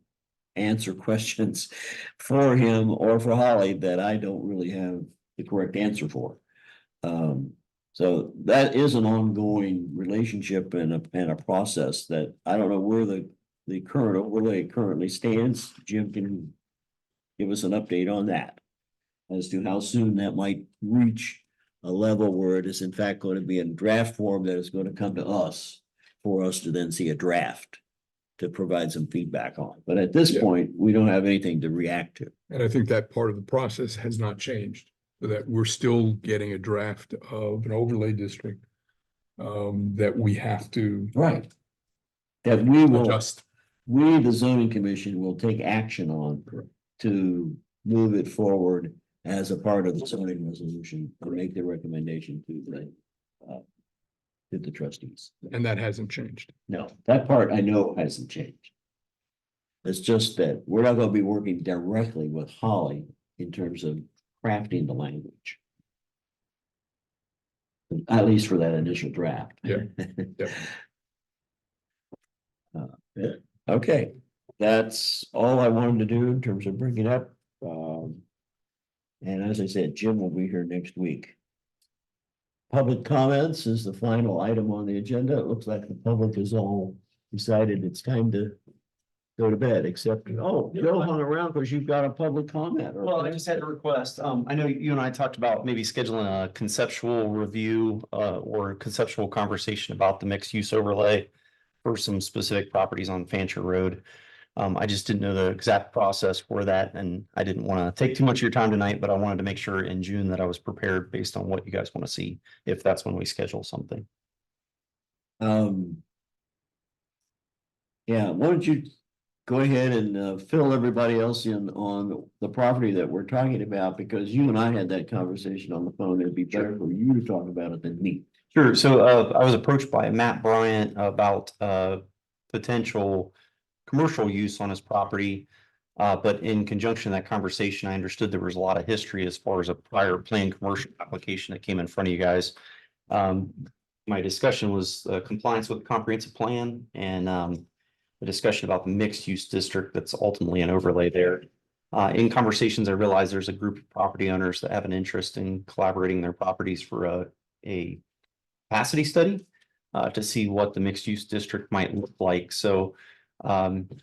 answer questions for him or for Holly that I don't really have the correct answer for. So that is an ongoing relationship and a process that I don't know where the current overlay currently stands. Jim can give us an update on that as to how soon that might reach a level where it is in fact going to be in draft form that is going to come to us for us to then see a draft to provide some feedback on. But at this Yeah. point, we don't have anything to react to. And I think that part of the process has not changed, so that we're still getting a draft of an overlay district that we have to Right. That we will, adjust. we, the zoning commission, will take action on to move it forward as a part of the zoning resolution or make the recommendation to the trustees. And that hasn't changed. No, that part I know hasn't changed. It's just that we're not gonna be working directly with Holly in terms of crafting the language. At least for that initial draft. Yeah. Yep. Yeah. Okay, that's all I wanted to do in terms of bringing up. And as I said, Jim will be here next week. Public comments is the final item on the agenda. It looks like the public has all decided it's time to go to bed, except, oh, Joe hung around because you've got a public comment. Well, I just had a request. I know you and I talked about maybe scheduling a conceptual review or conceptual conversation about the mixed use overlay for some specific properties on Fancher Road. I just didn't know the exact process for that, and I didn't want to take too much of your time tonight, but I wanted to make sure in June that I was prepared based on what you guys want to see, if that's when we schedule something. Yeah, why don't you go ahead and fill everybody else in on the property that we're talking about, because you and I had that conversation on the phone. It'd be better for you to talk about it than me. Sure. So I was approached by Matt Bryant about potential commercial use on his property. But in conjunction with that conversation, I understood there was a lot of history as far as a prior planned commercial application that came in front of you guys. My discussion was compliance with the comprehensive plan and the discussion about the mixed use district that's ultimately an overlay there. In conversations, I realized there's a group of property owners that have an interest in collaborating their properties for a capacity study to see what the mixed use district might look like. So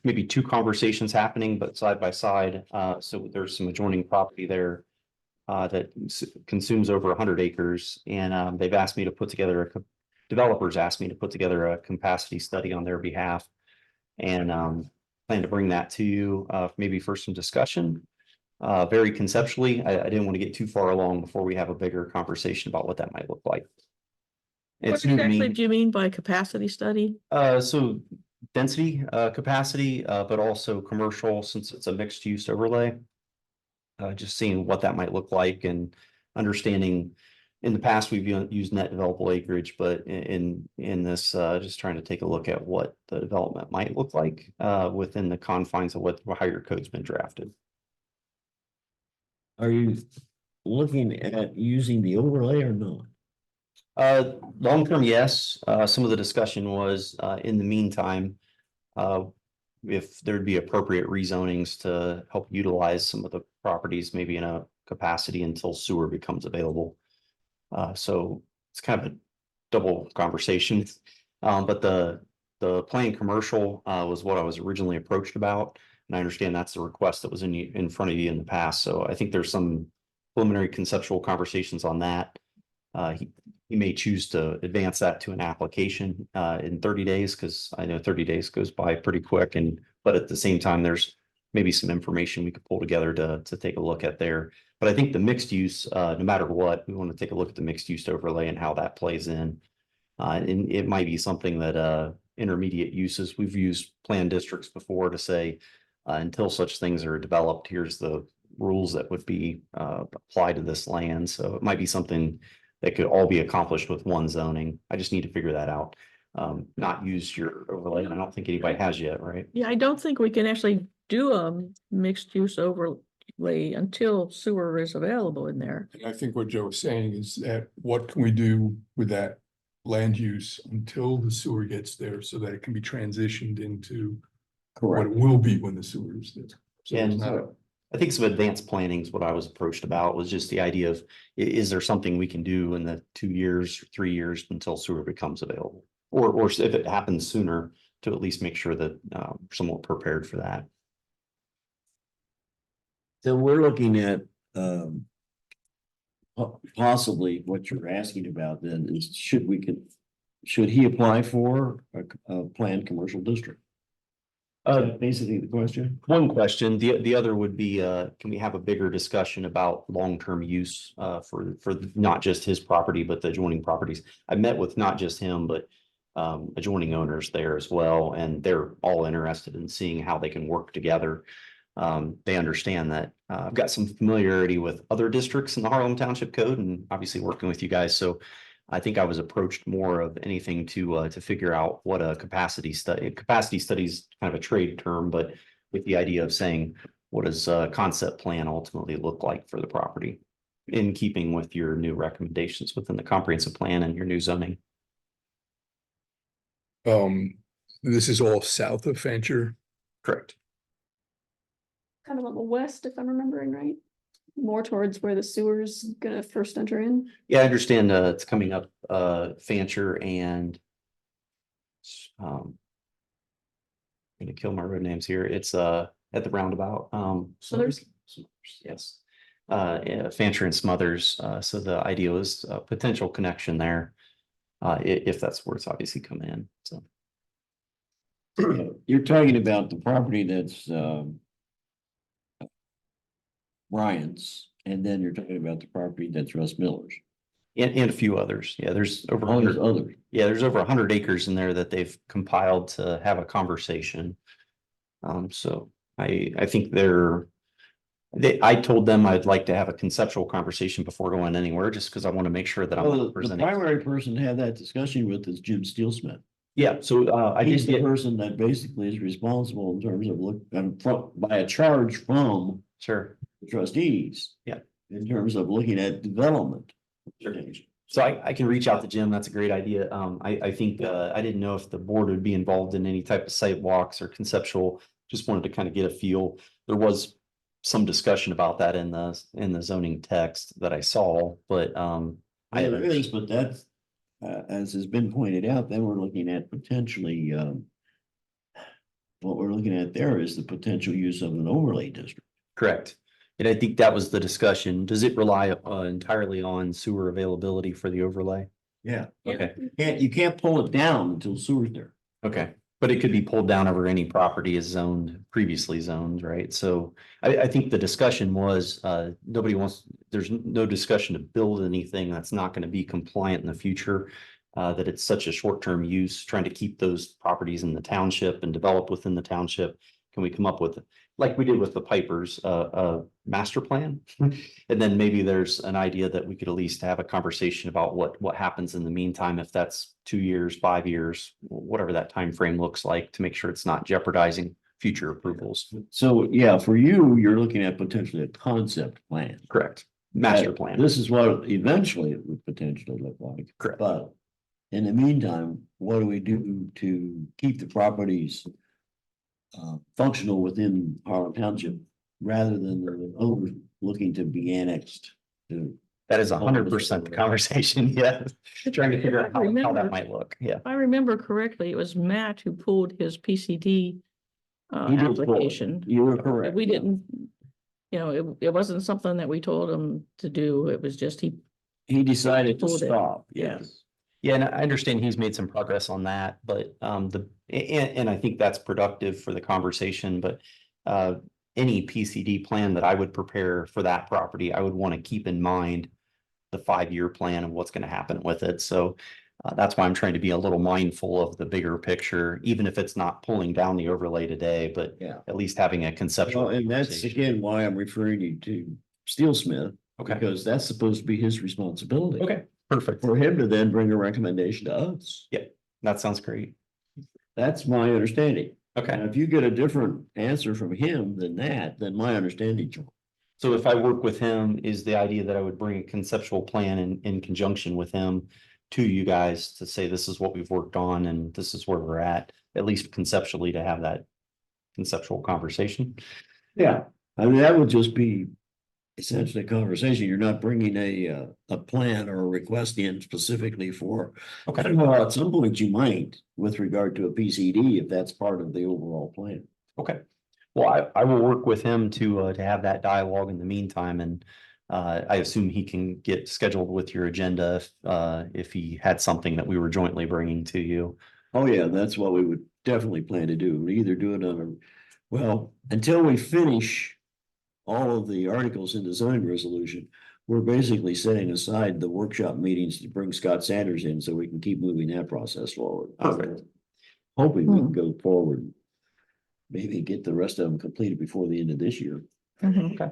maybe two conversations happening, but side by side. So there's some adjoining property there that consumes over 100 acres. And they've asked me to put together, developers asked me to put together a capacity study on their behalf. And plan to bring that to you maybe for some discussion. Very conceptually, I didn't want to get too far along before we have a bigger conversation about what that might look like. What It's new to exactly me. do you mean by capacity study? So density, capacity, but also commercial, since it's a mixed use overlay. Just seeing what that might look like and understanding. In the past, we've used net developable acreage, but in this, just trying to take a look at what the development might look like within the confines of how your code's been drafted. Are you looking at using the overlay or not? Long term, yes. Some of the discussion was in the meantime, if there'd be appropriate rezonings to help utilize some of the properties, maybe in a capacity until sewer becomes available. So it's kind of a double conversation. But the planned commercial was what I was originally approached about. And I understand that's the request that was in front of you in the past. So I think there's some preliminary conceptual conversations on that. He may choose to advance that to an application in 30 days, because I know 30 days goes by pretty quick. But at the same time, there's maybe some information we could pull together to take a look at there. But I think the mixed use, no matter what, we want to take a look at the mixed use overlay and how that plays in. And it might be something that intermediate uses, we've used planned districts before to say, until such things are developed, here's the rules that would be applied to this land. So it might be something that could all be accomplished with one zoning. I just need to figure that out. Not use your overlay, and I don't think anybody has yet, right? Yeah, I don't think we can actually do a mixed use overlay until sewer is available in there. And I think what Joe is saying is that what can we do with that land use until the sewer gets there so that it can be transitioned into what it will be when the sewer is there. So it's And not a- I think some advanced planning is what I was approached about, was just the idea of, is there something we can do in the 2 years, 3 years until sewer becomes available? Or if it happens sooner, to at least make sure that we're somewhat prepared for that. So we're looking at possibly what you're asking about then is should he apply for a planned commercial district? Is that basically the question? One question, the other would be, can we have a bigger discussion about long-term use for not just his property, but the adjoining properties? I met with not just him, but adjoining owners there as well, and they're all interested in seeing how they can work together. They understand that I've got some familiarity with other districts in the Harlem Township Code, and obviously working with you guys. So I think I was approached more of anything to figure out what a capacity study is kind of a trade term, but with the idea of saying, what does a concept plan ultimately look like for the property, in keeping with your new recommendations within the comprehensive plan and your new zoning? This is all south of Fancher. Correct. Kind of on the west, if I'm remembering right. More towards where the sewer's gonna first enter in. Yeah, I understand it's coming up Fancher and gonna kill my road names here. It's at the roundabout. Smothers? Yes. Yeah, Fancher and Smothers. So the idea is a potential connection there. If that's where it's obviously come in. So You're talking about the property that's Bryant's, and then you're talking about the property that's Russ Miller's. and a few others. Yeah, there's over All these 100. others. Yeah, there's over 100 acres in there that they've compiled to have a conversation. So I think I told them I'd like to have a conceptual conversation before going anywhere, just because I want to make sure that I'm Well, not the presenting. primary person to have that discussion with is Jim Steelsmith. Yeah, so I He's did the get, person that basically is responsible in terms of by a charge from sure. the trustees. Yeah. In terms of looking at development. So I can reach out to Jim. That's a great idea. I think I didn't know if the board would be involved in any type of site walks or conceptual. Just wanted to kind of get a feel. There was some discussion about that in the zoning text that I saw, but Yeah, there is, but that's, as has been pointed out, then we're looking at potentially, what we're looking at there is the potential use of an overlay district. correct. And I think that was the discussion. Does it rely entirely on sewer availability for the overlay? Yeah. Okay, You can't pull it down until sewer's there. okay. But it could be pulled down over any property is previously zoned, right? So I think the discussion was, there's no discussion to build anything that's not going to be compliant in the future. That it's such a short-term use, trying to keep those properties in the township and develop within the township. Can we come up with, like we did with the Pipers, a master plan? And then maybe there's an idea that we could at least have a conversation about what happens in the meantime, if that's 2 years, 5 years, whatever that time frame looks like, to make sure it's not jeopardizing future approvals. So, yeah, for you, you're looking at potentially a concept plan. Correct. Master plan. This is what eventually it would potentially look like. Correct. But in the meantime, what do we do to keep the properties functional within Harlem Township rather than over looking to be annexed to? That is 100% the conversation. Yeah. Trying to figure out how that might look. Yeah. If I remember correctly, it was Matt who pulled his PCD He did pull it. application. You were correct. We didn't, it wasn't something that we told him to do. It was just He decided to Pulled it. stop, Yeah. yes. Yeah, and I understand he's made some progress on that, but and I think that's productive for the conversation, but any PCD plan that I would prepare for that property, I would want to keep in mind the 5-year plan and what's going to happen with it. So that's why I'm trying to be a little mindful of the bigger picture, even if it's not pulling down the overlay today, but Yeah. at least having a conceptual. Well, and that's conversation. again why I'm referring you to Steelsmith, Okay, because that's supposed to be his responsibility. okay, perfect. For him to then bring a recommendation to us. That sounds great. That's my understanding. Okay. And if you get a different answer from him than that, then my understanding. So if I work with him, is the idea that I would bring a conceptual plan in conjunction with him to you guys to say, this is what we've worked on and this is where we're at least conceptually, to have that conceptual conversation. Yeah, I mean, that would just be essentially a conversation. You're not bringing a plan or a request in specifically for. Okay. Well, at some point you might with regard to a PCD if that's part of the overall plan. Okay. Well, I will work with him to have that dialogue in the meantime, and I assume he can get scheduled with your agenda if he had something that we were jointly bringing to you. Oh, yeah, that's what we would definitely plan to do. We either do it on a, well, until we finish all of the articles in the zoning resolution, we're basically setting aside the workshop meetings to bring Scott Sanders in so we can keep moving that process forward. Perfect. Hoping we can go forward. Maybe get the rest of them completed before the end of this year. Okay.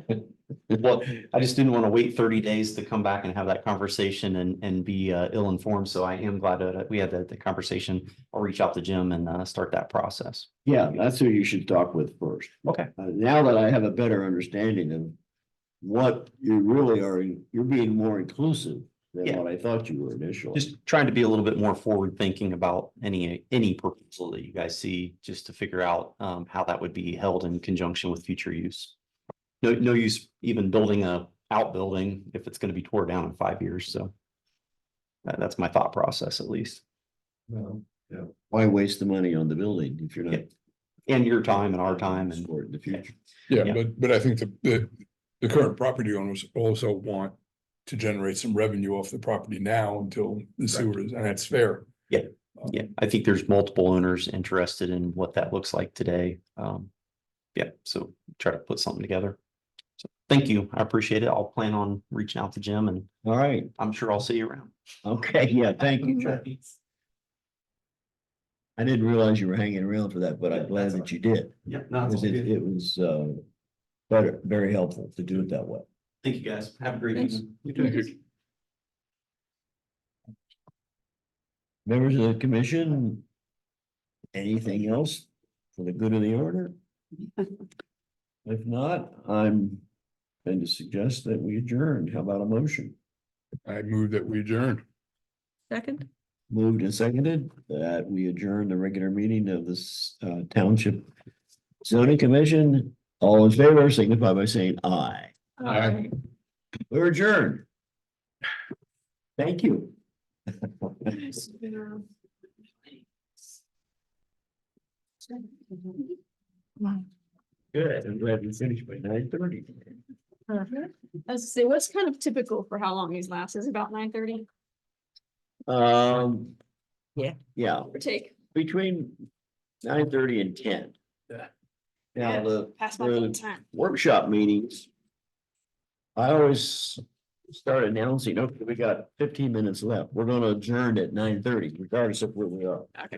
Well, I just didn't want to wait 30 days to come back and have that conversation and be ill-informed. So I am glad that we had the conversation. I'll reach out to Jim and start that process. Yeah, that's who you should talk with first. Okay. Now that I have a better understanding of what you really are, you're being more inclusive than Yeah. what I thought you were initially. Just trying to be a little bit more forward thinking about any proposal that you guys see, just to figure out how that would be held in conjunction with future use. No use even building a outbuilding if it's going to be tore down in 5 years. So that's my thought process, at least. Well, yeah. Why waste the money on the building if you're not? And your time and our time and For it in the future. Yeah, Yeah. but I think the current property owners also want to generate some revenue off the property now until the sewer is, and that's fair. Yeah. Yeah, I think there's multiple owners interested in what that looks like today. Yeah, so try to put something together. So thank you. I appreciate it. I'll plan on reaching out to Jim, and All right, I'm sure I'll see you around. okay, yeah, thank you, Chuck. I didn't realize you were hanging around for that, but I'm glad that you did. Yeah, Because it was very helpful to do it that way. Thank you, guys. Have a great Thanks. evening. Members of the commission, anything else for the good of the order? If not, I'm going to suggest that we adjourn. How about a motion? I move that we adjourn. Second? Moved and seconded that we adjourn the regular meeting of this Township Zoning Commission. All in favor, signify by saying aye. Aye. We're adjourned. Thank you. Good. I'm glad we finished by 9:30. Let's see, what's kind of typical for how long these last? Is it about 9:30 Yeah, or take? between 9:30 and 10. Now, the Past my bedtime. workshop meetings. I always start announcing, okay, we got 15 minutes left. We're gonna adjourn at 9:30, regardless of where we are. Okay.